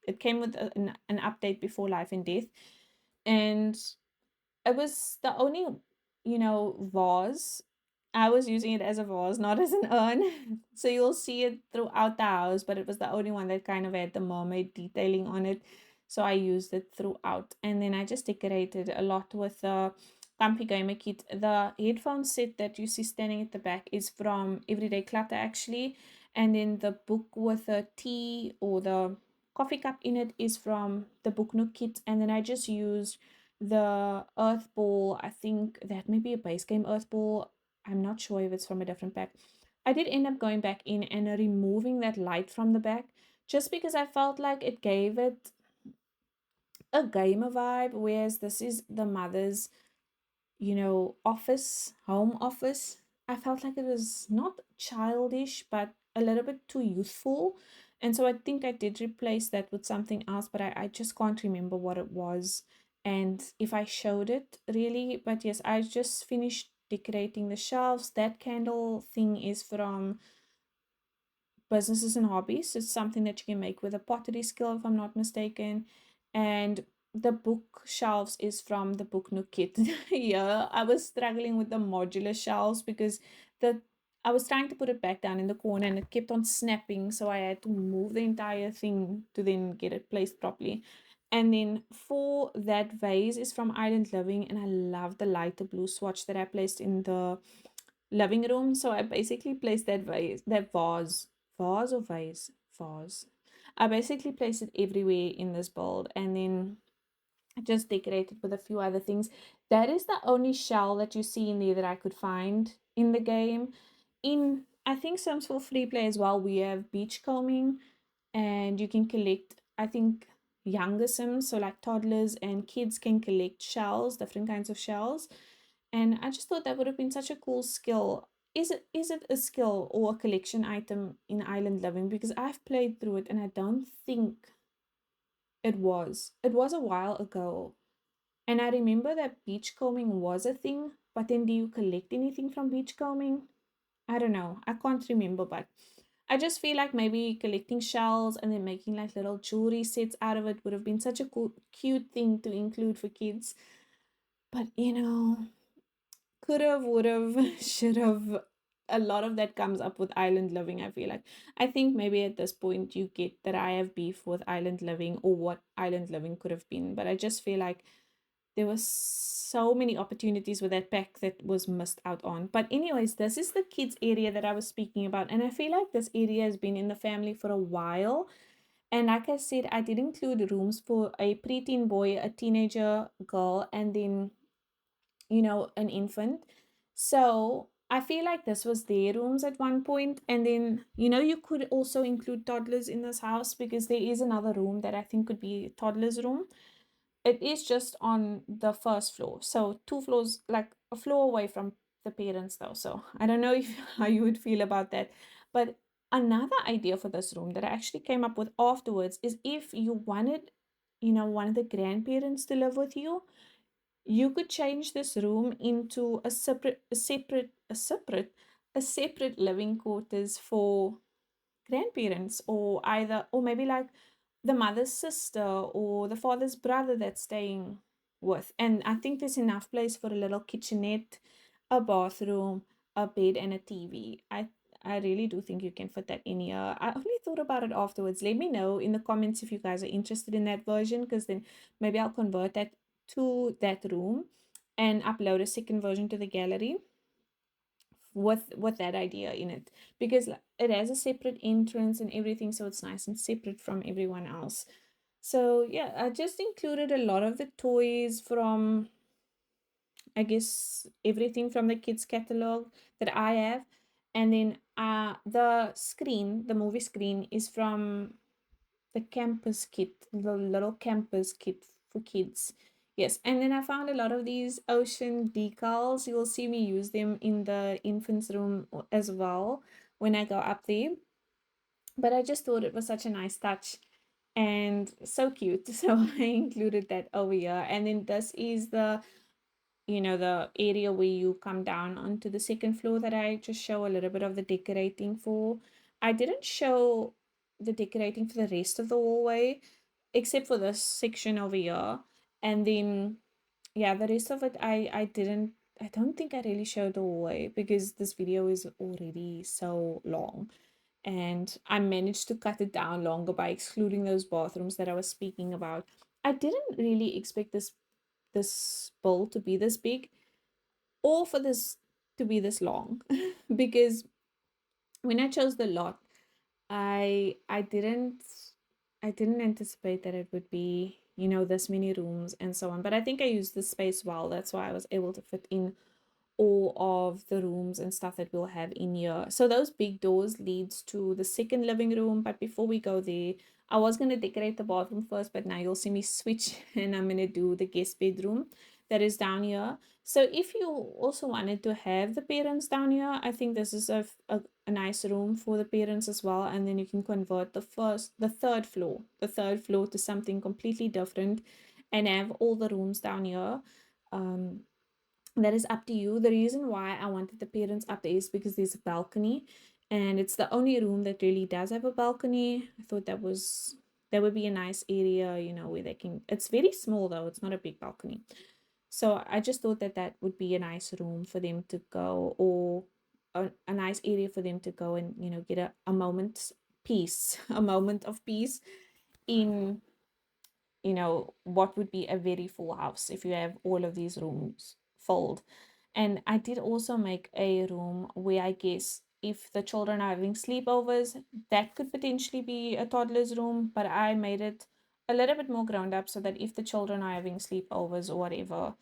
it came with an update before life and death, and it was the only, vase. I was using it as a vase, not as an urn. So you'll see it throughout the house, but it was the only one that kind of had the mermaid detailing on it. So I used it throughout. And then I just decorated a lot with the Comfy Gamer Kit. The headphone set that you see standing at the back is from Everyday Clutter, actually. And then the book with the tea or the coffee cup in it is from the Book Nook kit. And then I just used the Earth Ball. I think that may be a base game Earth Ball. I'm not sure if it's from a different pack. I did end up going back in and removing that light from the back just because I felt like it gave it a gamer vibe, whereas this is the mother's, office, home office. I felt like it was not childish, but a little bit too youthful. And so I think I did replace that with something else, but I just can't remember what it was and if I showed it really. But yes, I just finished decorating the shelves. That candle thing is from Businesses and Hobbies. It's something that you can make with a pottery skill, if I'm not mistaken. And the bookshelves is from the Book Nook kit. Yeah, I was struggling with the modular shelves because the I was trying to put it back down in the corner and it kept on snapping, so I had to move the entire thing to then get it placed properly. And then for that vase is from Island Living, and I love the lighter blue swatch that I placed in the living room. So I basically placed vase. I basically placed it everywhere in this build, and then I just decorated with a few other things. That is the only shell that you see in there that I could find in the game. In I think Sims 4 free play as well, we have beach combing, and you can collect, I think, younger Sims, so like toddlers and kids can collect shells, different kinds of shells. And I just thought that would have been such a cool skill. Is it a skill or a collection item in Island Living? Because I've played through it and I don't think it was. It was a while ago. And I remember that beachcombing was a thing, but then do you collect anything from beachcombing? I don't know. I can't remember, but I just feel like maybe collecting shells and then making like little jewelry sets out of it would have been such a cool, cute thing to include for kids. But could have, would have, should have. A lot of that comes up with Island Living, I feel like. I think maybe at this point you get that I have beef with Island Living or what Island Living could have been. But I just feel like there were so many opportunities with that pack that was missed out on. But anyways, this is the kids area that I was speaking about. And I feel like this area has been in the family for a while. And like I said, I did include rooms for a preteen boy, a teenager girl, and then an infant. So I feel like this was their rooms at one point. And then, you could also include toddlers in this house because there is another room that I think could be a toddler's room. It is just on the first floor. So two floors, like a floor away from the parents though. So I don't know if how you would feel about that. But another idea for this room that I actually came up with afterwards is if you wanted, one of the grandparents to live with you, you could change this room into a separate living quarters for grandparents, or either, or maybe like the mother's sister or the father's brother that's staying with. And I think there's enough place for a little kitchenette, a bathroom, a bed, and a TV. I really do think you can fit that in here. I only thought about it afterwards. Let me know in the comments if you guys are interested in that version, because then maybe I'll convert that to that room and upload a second version to the gallery with that idea in it, because it has a separate entrance and everything, so it's nice and separate from everyone else. So yeah, I just included a lot of the toys from, I guess, everything from the kids catalog that I have. And then the screen, the movie screen, is from the campus kit, the little campus kit for kids. Yes, and then I found a lot of these ocean decals. You'll see me use them in the infants room as well when I go up there. But I just thought it was such a nice touch and so cute. So I included that over here. And then this is the, the area where you come down onto the second floor that I just show a little bit of the decorating for. I didn't show the decorating for the rest of the hallway except for this section over here. And then yeah, the rest of it I don't think I really showed the hallway because this video is already so long. And I managed to cut it down longer by excluding those bathrooms that I was speaking about. I didn't really expect this bowl to be this big or for this to be this long because when I chose the lot, I didn't anticipate that it would be, this many rooms and so on. But I think I used the space well. That's why I was able to fit in all of the rooms and stuff that we'll have in here. So those big doors leads to the second living room. But before we go there, I was going to decorate the bathroom first, but now you'll see me switch and I'm going to do the guest bedroom that is down here. So if you also wanted to have the parents down here, I think this is a nice room for the parents as well. And then you can convert the third floor to something completely different and have all the rooms down here. Um, that is up to you. The reason why I wanted the parents up there is because there's a balcony and it's the only room that really does have a balcony. I thought that would be a nice area, where they can, it's very small though, it's not a big balcony. So I just thought that that would be a nice room for them to go, or a nice area for them to go and, get a moment's peace, a moment of peace in, what would be a very full house if you have all of these rooms filled. And I did also make a room where I guess if the children are having sleepovers, that could potentially be a toddler's room, but I made it a little bit more grown up so that if the children are having sleepovers or whatever,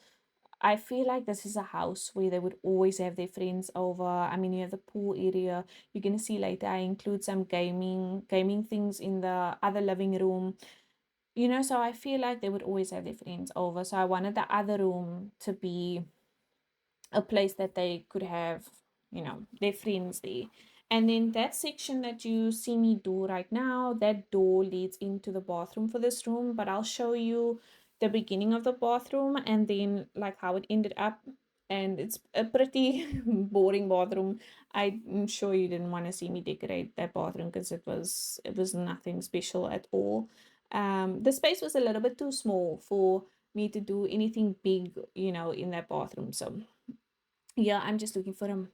I feel like this is a house where they would always have their friends over. I mean, you have the pool area. You're gonna see later I include some gaming things in the other living room. So I feel like they would always have their friends over. So I wanted the other room to be a place that they could have, their friends there. And then that section that you see me do right now, that door leads into the bathroom for this room, but I'll show you the beginning of the bathroom and then like how it ended up. And it's a pretty boring bathroom. I'm sure you didn't want to see me decorate that bathroom because it was nothing special at all. The space was a little bit too small for me to do anything big, in that bathroom. So yeah, I'm just looking for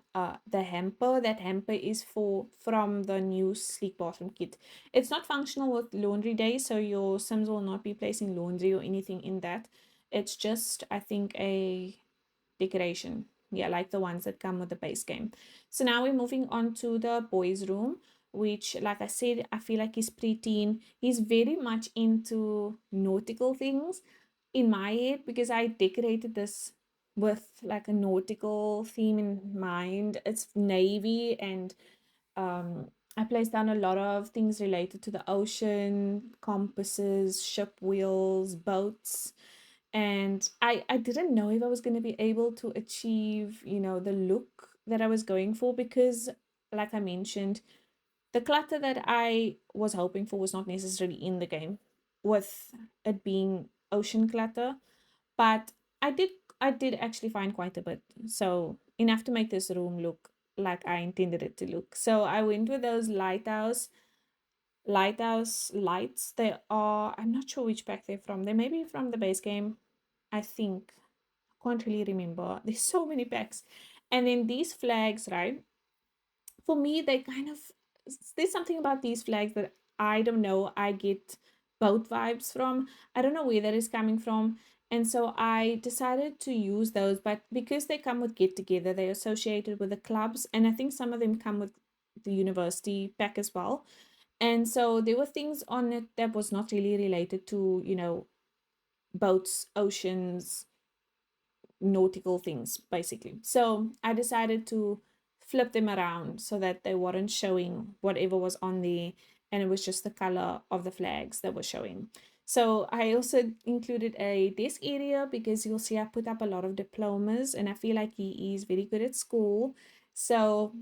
the hamper. That hamper is from the new sleek bathroom kit. It's not functional with laundry day, so your Sims will not be placing laundry or anything in that. It's just, I think, a decoration. Yeah, like the ones that come with the base game. So now we're moving on to the boys' room, which, like I said, I feel like he's preteen. He's very much into nautical things in my head because I decorated this with like a nautical theme in mind. It's navy and I placed down a lot of things related to the ocean, compasses, ship wheels, boats. And I didn't know if I was going to be able to achieve, the look that I was going for because, like I mentioned, the clutter that I was hoping for was not necessarily in the game, with it being ocean clutter. But I did I did actually find quite a bit. So enough to make this room look like I intended it to look. So I went with those lighthouse lights. They are, I'm not sure which pack they're from. They may be from the base game, I think. I can't really remember. There's so many packs. And then these flags, right? for me, they kind of, there's something about these flags that I don't know, I get both vibes from. I don't know where that is coming from. And so I decided to use those, but because they come with get together, they're associated with the clubs, and I think some of them come with the university pack as well. And so there were things on it that was not really related to, boats, oceans, nautical things, basically. So I decided to flip them around so that they weren't showing whatever was on there, and it was just the color of the flags that were showing. So I also included a desk area because you'll see I put up a lot of diplomas, and I feel like he is very good at school. So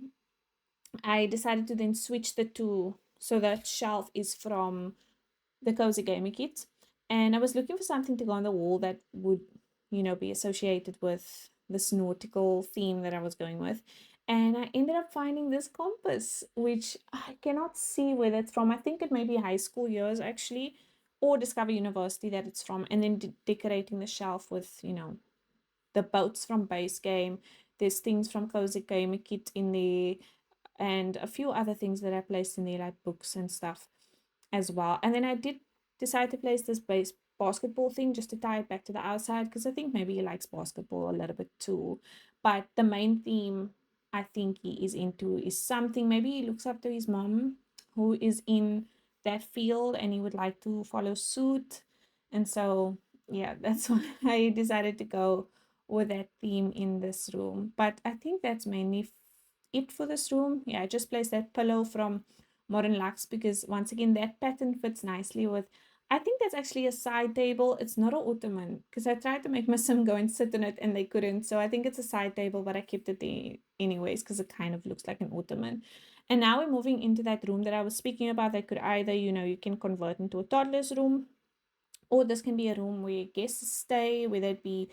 I decided to then switch the two. So that shelf is from the cozy gaming kit, and I was looking for something to go on the wall that would, be associated with this nautical theme that I was going with. And I ended up finding this compass, which I cannot see where that's from. I think it may be high school years actually, or Discover University that it's from, and then decorating the shelf with, the boats from base game. There's things from cozy gaming kit in there, and a few other things that I placed in there, like books and stuff as well. And then I did decide to place this base basketball thing just to tie it back to the outside, because I think maybe he likes basketball a little bit too. But the main theme I think he is into is something, maybe he looks up to his mom who is in that field and he would like to follow suit. And so, yeah, that's why I decided to go with that theme in this room. But I think that's mainly it for this room. Yeah, I just placed that pillow from Modern Lux because once again that pattern fits nicely with, I think that's actually a side table. It's not an ottoman because I tried to make my sim go and sit in it and they couldn't. So I think it's a side table, but I kept it there anyways because it kind of looks like an ottoman. And now we're moving into that room that I was speaking about that could either, you can convert into a toddler's room, or this can be a room where guests stay, whether it be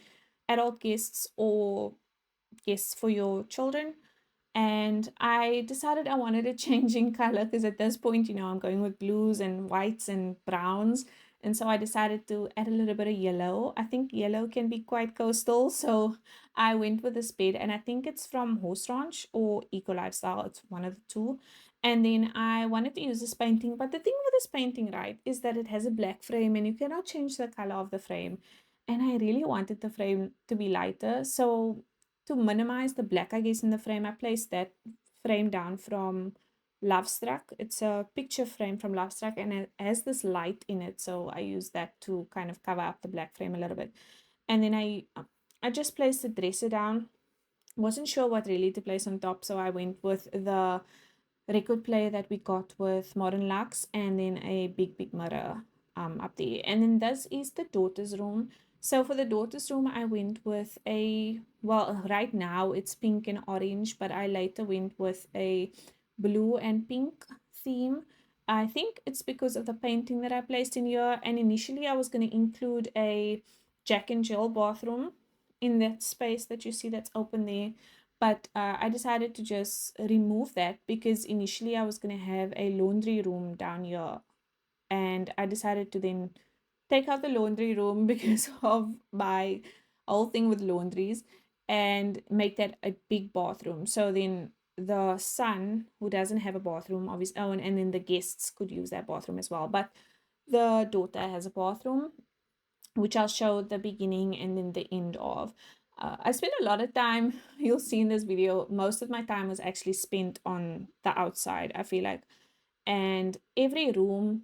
adult guests or guests for your children. And I decided I wanted a change in color because at this point, I'm going with blues and whites and browns. And so I decided to add a little bit of yellow. I think yellow can be quite coastal. So I went with this bed, and I think it's from Horse Ranch or Eco Lifestyle. It's one of the two. And then I wanted to use this painting. But the thing with this painting, right, is that it has a black frame and you cannot change the color of the frame. And I really wanted the frame to be lighter. So to minimize the black, I guess, in the frame, I placed that frame down from Love Struck. It's a picture frame from Love Struck and it has this light in it. So I use that to kind of cover up the black frame a little bit. And then I just placed the dresser down. Wasn't sure what really to place on top, so I went with the record player that we got with Modern Lux, and then a big mirror up there. And then this is the daughter's room. So for the daughter's room, I went with a, well, right now it's pink and orange, but I later went with a blue and pink theme. I think it's because of the painting that I placed in here. And initially I was going to include a Jack and Jill bathroom in that space that you see that's open there, but I decided to just remove that because initially I was going to have a laundry room down here, and I decided to then take out the laundry room because of my whole thing with laundries and make that a big bathroom. So then the son, who doesn't have a bathroom of his own, and then the guests could use that bathroom as well. But the daughter has a bathroom, which I'll show the beginning and then the end of. I spent a lot of time, you'll see in this video, most of my time was actually spent on the outside, I feel like. And every room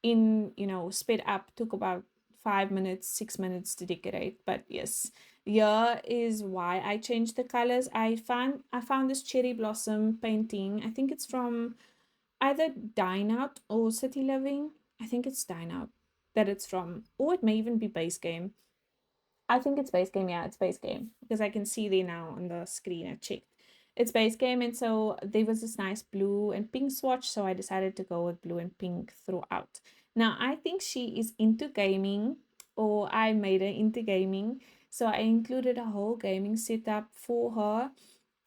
in, sped up took about 5 minutes, 6 minutes to decorate. But yes, here is why I changed the colors. I found this cherry blossom painting. I think it's from either Dine Out or City Living. I think it's Dine Out that it's from, or it may even be base game. I think it's base game. Yeah, it's base game because I can see there now on the screen. I checked. It's base game, and so there was this nice blue and pink swatch, so I decided to go with blue and pink throughout. Now, I think she is into gaming, or I made her into gaming, so I included a whole gaming setup for her.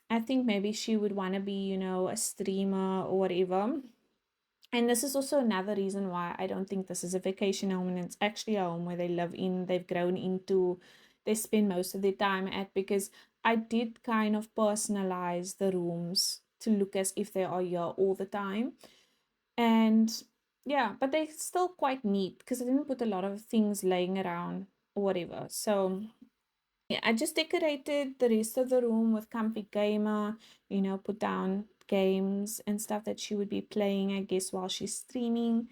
I think maybe she would want to be, a streamer or whatever. And this is also another reason why I don't think this is a vacation home and it's actually a home where they live in, they've grown into, they spend most of their time at, because I did kind of personalize the rooms to look as if they are here all the time. And yeah, but they're still quite neat because I didn't put a lot of things laying around or whatever. So yeah, I just decorated the rest of the room with comfy gamer, put down games and stuff that she would be playing, I guess, while she's streaming.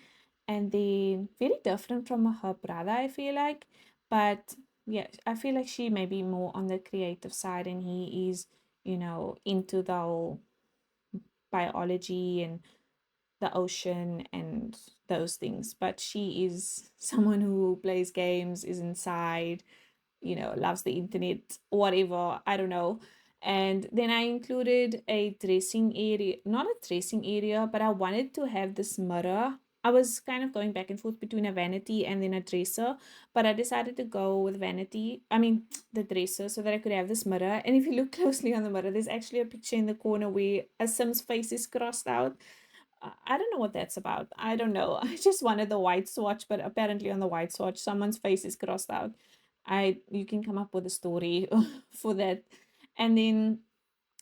And then very different from her brother, I feel like. But yeah, I feel like she may be more on the creative side and he is, into the whole biology and the ocean and those things. But she is someone who plays games, is inside, loves the internet, whatever, I don't know. And then I included a dressing area, not a dressing area, but I wanted to have this mirror. I was kind of going back and forth between a vanity and then a dresser, but I decided to go with vanity. I mean, the dresser, so that I could have this mirror. And if you look closely on the mirror, there's actually a picture in the corner where a Sim's face is crossed out. I don't know what that's about. I don't know. I just wanted the white swatch, but apparently on the white swatch, someone's face is crossed out. You can come up with a story for that. And then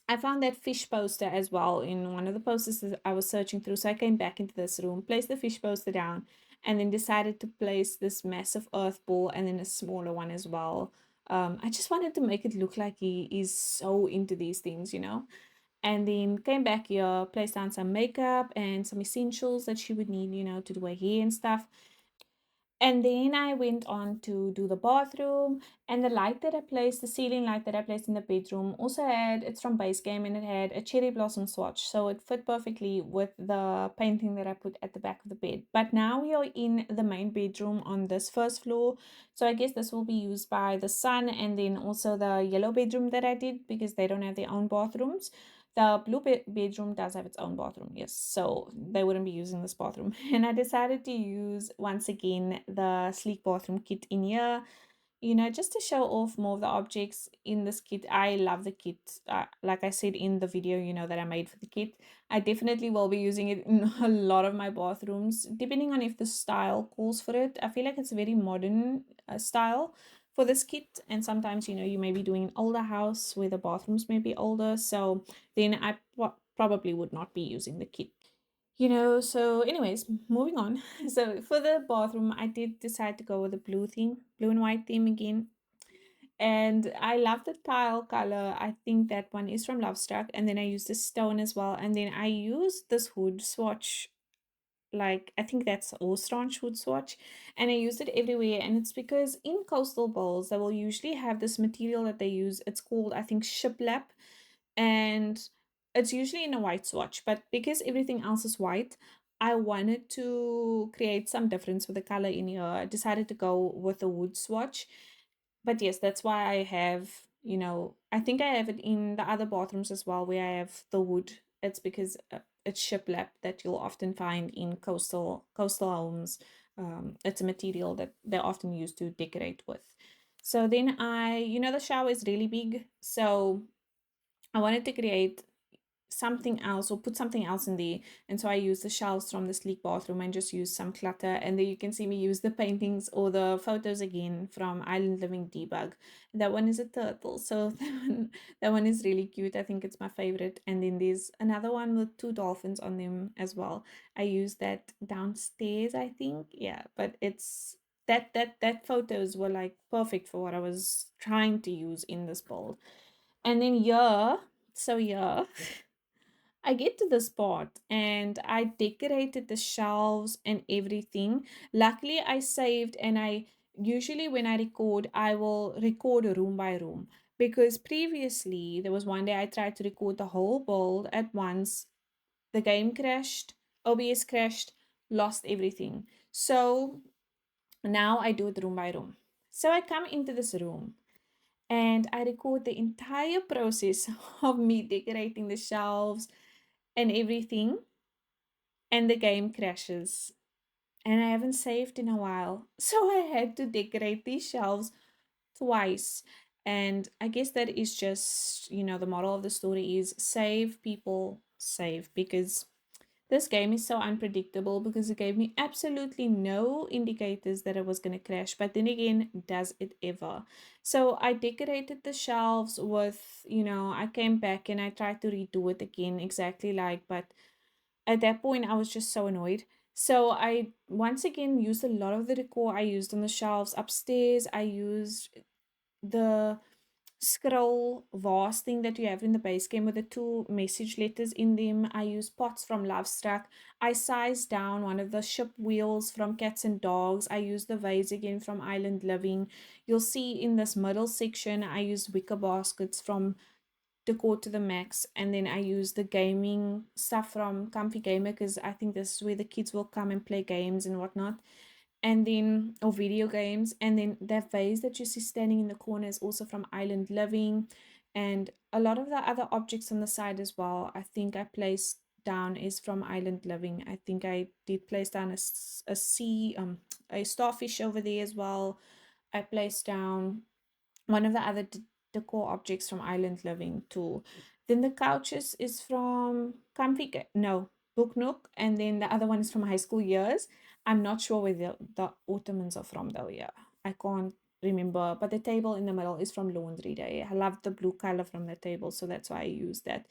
I found that fish poster as well in one of the posters that I was searching through. So I came back into this room, placed the fish poster down, and then decided to place this massive earth ball and then a smaller one as well. I just wanted to make it look like he is so into these things. And then came back here, placed down some makeup and some essentials that she would need, to do her hair and stuff. And then I went on to do the bathroom, and the light that I placed, the ceiling light that I placed in the bedroom, also it's from Base Game, and it had a cherry blossom swatch. So it fit perfectly with the painting that I put at the back of the bed. But now we are in the main bedroom on this first floor. So I guess this will be used by the son, and then also the yellow bedroom that I did because they don't have their own bathrooms. The blue bedroom does have its own bathroom, yes, so they wouldn't be using this bathroom. And I decided to use once again the sleek bathroom kit in here, just to show off more of the objects in this kit. I love the kit. Like I said in the video, that I made for the kit, I definitely will be using it in a lot of my bathrooms, depending on if the style calls for it. I feel like it's a very modern style for this kit, and sometimes you may be doing an older house where the bathrooms may be older, so then I probably would not be using the kit. So anyways, moving on. So for the bathroom, I did decide to go with the blue and white theme again. And I love the tile color. I think that one is from Lovestruck. And then I used the stone as well. And then I used this hood swatch. Like, I think that's orange wood swatch. And I used it everywhere. And it's because in coastal bowls, they will usually have this material that they use. It's called, I think, shiplap, and it's usually in a white swatch, but because everything else is white, I wanted to create some difference with the color in here. I decided to go with a wood swatch. But yes, that's why I have, I think I have it in the other bathrooms as well where I have the wood. It's because it's shiplap that you'll often find in coastal homes. It's a material that they often use to decorate with. So then the shower is really big, so I wanted to create something else or put something else in there. And so I used the shelves from the sleek bathroom and just used some clutter. And there you can see me use the paintings or the photos again from Island Living Debug. That one is a turtle. So that one is really cute. I think it's my favorite. And then there's another one with two dolphins on them as well. I used that downstairs, I think. Yeah, but it's that photos were like perfect for what I was trying to use in this bowl. And then yeah, I get to this part and I decorated the shelves and everything. Luckily, I saved, and I usually when I record, I will record room by room, because previously there was one day I tried to record the whole build at once. The game crashed, OBS crashed, lost everything. So now I do it room by room. So I come into this room and I record the entire process of me decorating the shelves and everything, and the game crashes. And I haven't saved in a while. So I had to decorate these shelves twice. And I guess that is just, the moral of the story is save, people, save, because This game is so unpredictable because it gave me absolutely no indicators that it was going to crash. But then again, does it ever? So I decorated the shelves with, I came back and I tried to redo it again exactly like, but at that point I was just so annoyed. So I once again used a lot of the decor I used on the shelves upstairs. I used the scroll vase thing that you have in the base game with the two message letters in them. I use pots from Love Struck. I sized down one of the ship wheels from Cats and Dogs. I use the vase again from Island Living. You'll see in this middle section I use wicker baskets from Decor to the max, and then I use the gaming stuff from Comfy Gamer because I think this is where the kids will come and play games and whatnot, and then or video games. And then that vase that you see standing in the corner is also from Island Living, and a lot of the other objects on the side as well I think I placed down is from Island Living. I think I did place down a sea a starfish over there as well. I placed down one of the other decor objects from Island Living too. Then the couches is from no, Book Nook, and then the other one is from High School Years. I'm not sure where the Ottomans are from though. Yeah, I can't remember. But the table in the middle is from Laundry Day. I love the blue color from the table, so that's why I use that.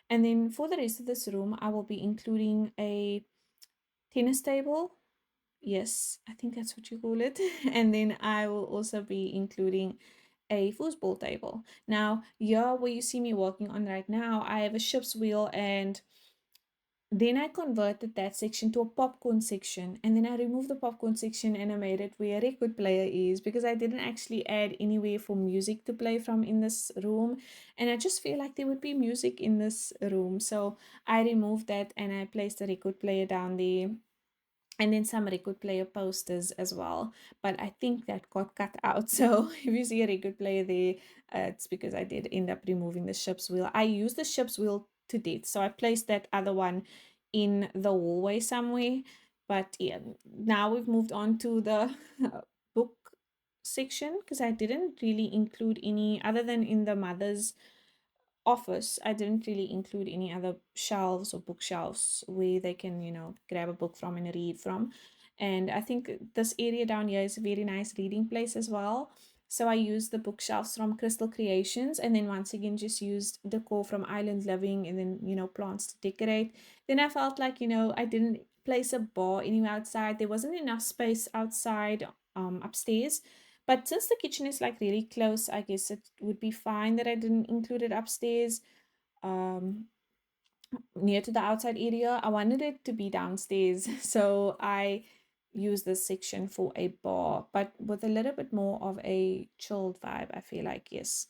And then for the rest of this room, I will be including a tennis table. Yes, I think that's what you call it. And then I will also be including a foosball table. Now, here where you see me working on right now, I have a ship's wheel, and then I converted that section to a popcorn section, and then I removed the popcorn section and I made it where a record player is because I didn't actually add anywhere for music to play from in this room, and I just feel like there would be music in this room. So I removed that and I placed a record player down there, and then some record player posters as well. But I think that got cut out. So if you see a record player there, it's because I did end up removing the ship's wheel. I used the ship's wheel to death. So I placed that other one in the hallway somewhere. But yeah, now we've moved on to the book section because I didn't really include any other than in the mother's office. I didn't really include any other shelves or bookshelves where they can, grab a book from and read from. And I think this area down here is a very nice reading place as well. So I used the bookshelves from Crystal Creations, and then once again just used decor from Island Living, and then, plants to decorate. Then I felt like, I didn't place a bar anywhere outside. There wasn't enough space outside upstairs. But since the kitchen is like really close, I guess it would be fine that I didn't include it upstairs, um, near to the outside area. I wanted it to be downstairs, so I used this section for a bar, but with a little bit more of a chilled vibe, I feel like, yes.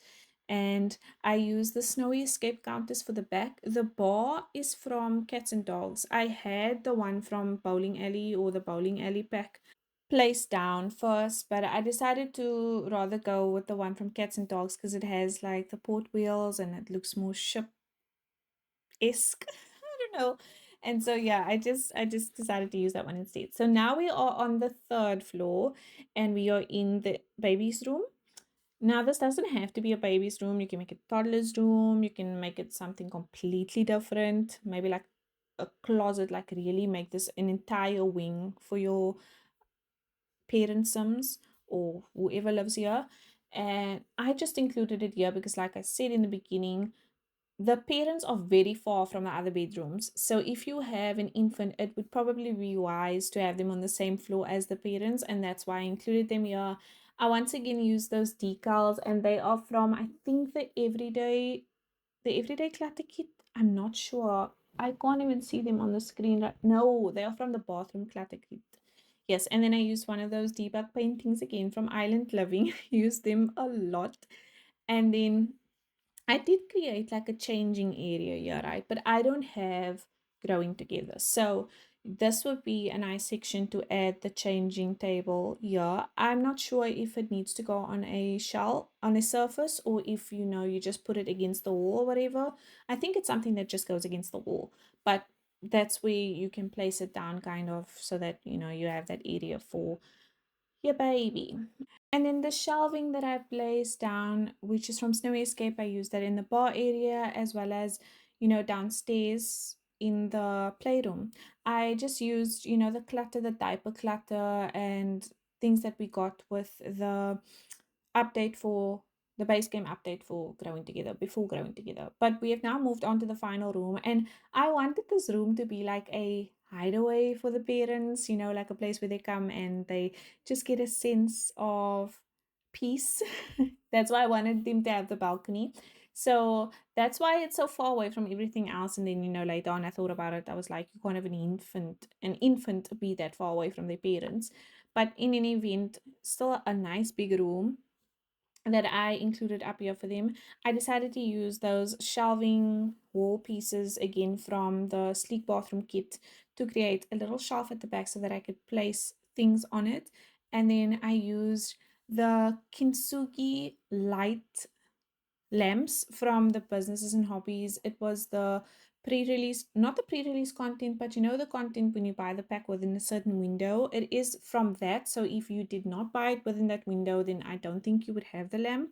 And I use the snowy escape counters for the back. The bar is from Cats and Dogs. I had the one from Bowling Alley or the Bowling Alley pack placed down first, but I decided to rather go with the one from Cats and Dogs because it has like the port wheels and it looks more ship-esque. I don't know. And so yeah, I just decided to use that one instead. So now we are on the third floor and we are in the baby's room. Now this doesn't have to be a baby's room. You can make it toddler's room. You can make it something completely different. Maybe like a closet, like really make this an entire wing for your parents' Sims or whoever lives here. And I just included it here because, like I said in the beginning, the parents are very far from the other bedrooms. So if you have an infant, it would probably be wise to have them on the same floor as the parents, and that's why I included them here. I once again use those decals, and they are from, I think, the everyday clutter kit. I'm not sure. I can't even see them on the screen right. No, they are from the bathroom clutter kit. Yes, and then I used one of those debug paintings again from Island Living. Use them a lot. And then I did create like a changing area here, right? But I don't have growing together. So this would be a nice section to add the changing table here. I'm not sure if it needs to go on a shell, on a surface, or if, you just put it against the wall or whatever. I think it's something that just goes against the wall. But that's where you can place it down kind of so that, you have that area for your baby. And then the shelving that I placed down, which is from Snowy Escape, I used that in the bar area as well as, downstairs. in the playroom. I just used, you know, the clutter, the diaper clutter, and things that we got with the update for the base game update for Growing Together, before Growing Together. But we have now moved on to the final room, and I wanted this room to be like a hideaway for the parents, you know, like a place where they come and they just get a sense of peace. That's why I wanted them to have the balcony. So that's why it's so far away from everything else. And then, you know, later on I thought about it. I was like, you can't have an infant be that far away from their parents. But in any event, still a nice big room that I included up here for them. I decided to use those shelving wall pieces again from the sleek bathroom kit to create a little shelf at the back so that I could place things on it. And then I used the kintsugi light lamps from the businesses and hobbies. It was the pre-release, not the pre-release content, but you know the content when you buy the pack within a certain window. It is from that. So if you did not buy it within that window, then I don't think you would have the lamp.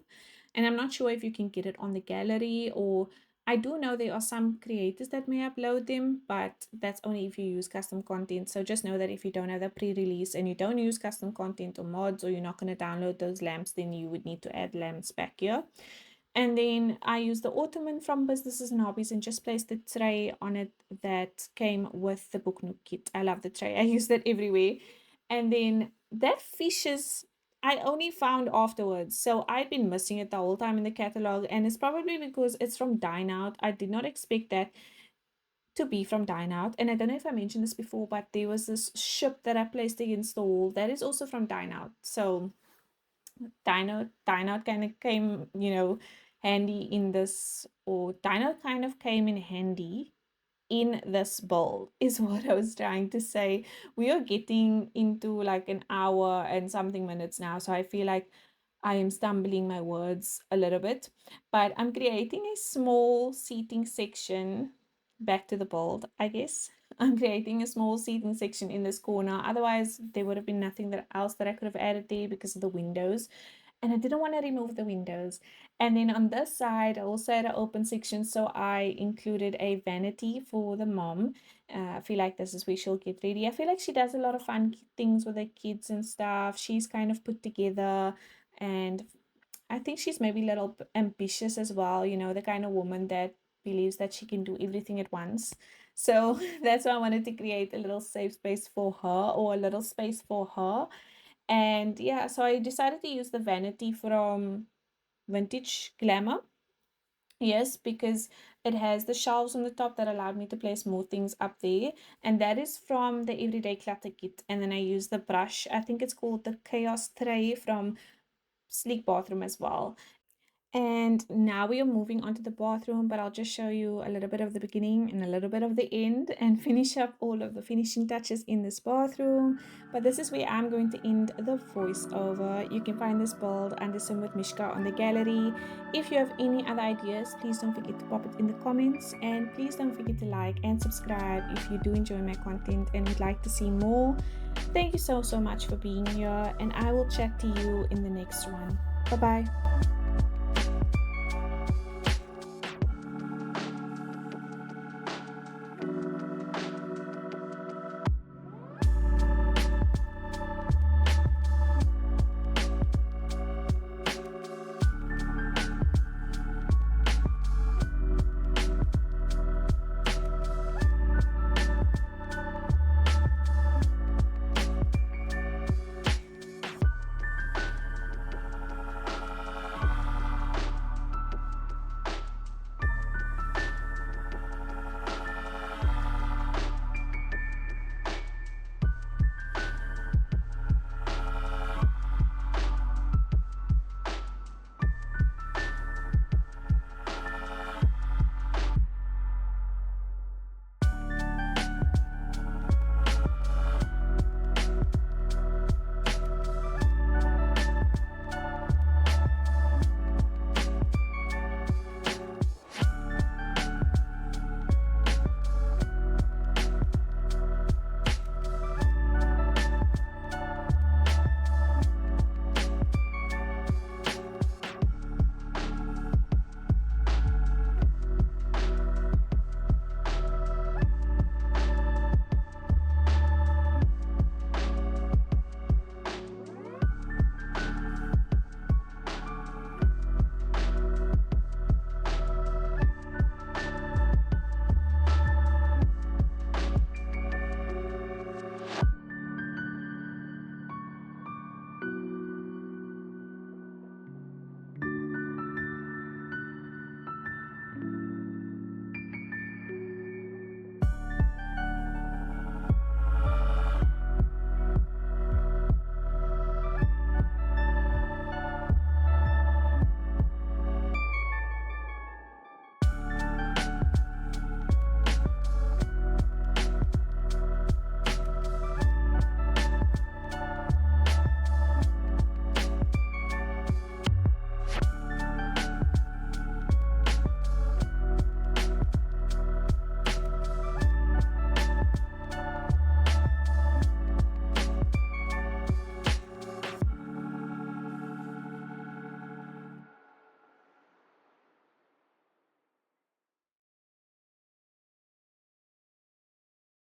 And I'm not sure if you can get it on the gallery, or I do know there are some creators that may upload them, but that's only if you use custom content. So just know that if you don't have the pre-release and you don't use custom content or mods, or you're not going to download those lamps, then you would need to add lamps back here. And then I used the ottoman from Businesses and Hobbies and just placed the tray on it that came with the book nook kit. I love the tray. I use that everywhere. And then that fishes I only found afterwards. So I'd been missing it the whole time in the catalog, and it's probably because it's from Dine Out. I did not expect that to be from Dine Out. And I don't know if I mentioned this before, but there was this ship that I placed against the wall that is also from Dine Out. So Dino kind of came, you know, handy in this, or Dino kind of came in handy in this build, is what I was trying to say. We are getting into like an hour and something minutes now, so I feel like I am stumbling my words a little bit, but I'm creating a small seating section. Back to the build, I guess. I'm creating a small seating section in this corner. Otherwise, there would have been nothing else that I could have added there because of the windows, and I didn't want to remove the windows. And then on this side, I also had an open section, so I included a vanity for the mom. I feel like this is where she'll get ready. I feel like she does a lot of fun things with her kids and stuff. She's kind of put together, and I think she's maybe a little ambitious as well, you know, the kind of woman that believes that she can do everything at once. So that's why I wanted to create a little safe space for her, or a little space for her. And yeah, so I decided to use the vanity from Vintage Glamour. Yes, because it has the shelves on the top that allowed me to place more things up there. And that is from the Everyday Clutter Kit. And then I use the brush. I think it's called the Chaos Tray from Sleek Bathroom as well. And now we are moving on to the bathroom, but I'll just show you a little bit of the beginning and a little bit of the end and finish up all of the finishing touches in this bathroom. But this is where I'm going to end the voiceover. You can find this build under Sim with Mishka on the gallery. If you have any other ideas, please don't forget to pop it in the comments, and please don't forget to like and subscribe if you do enjoy my content and would like to see more. Thank you so much for being here, and I will chat to you in the next one. Bye bye.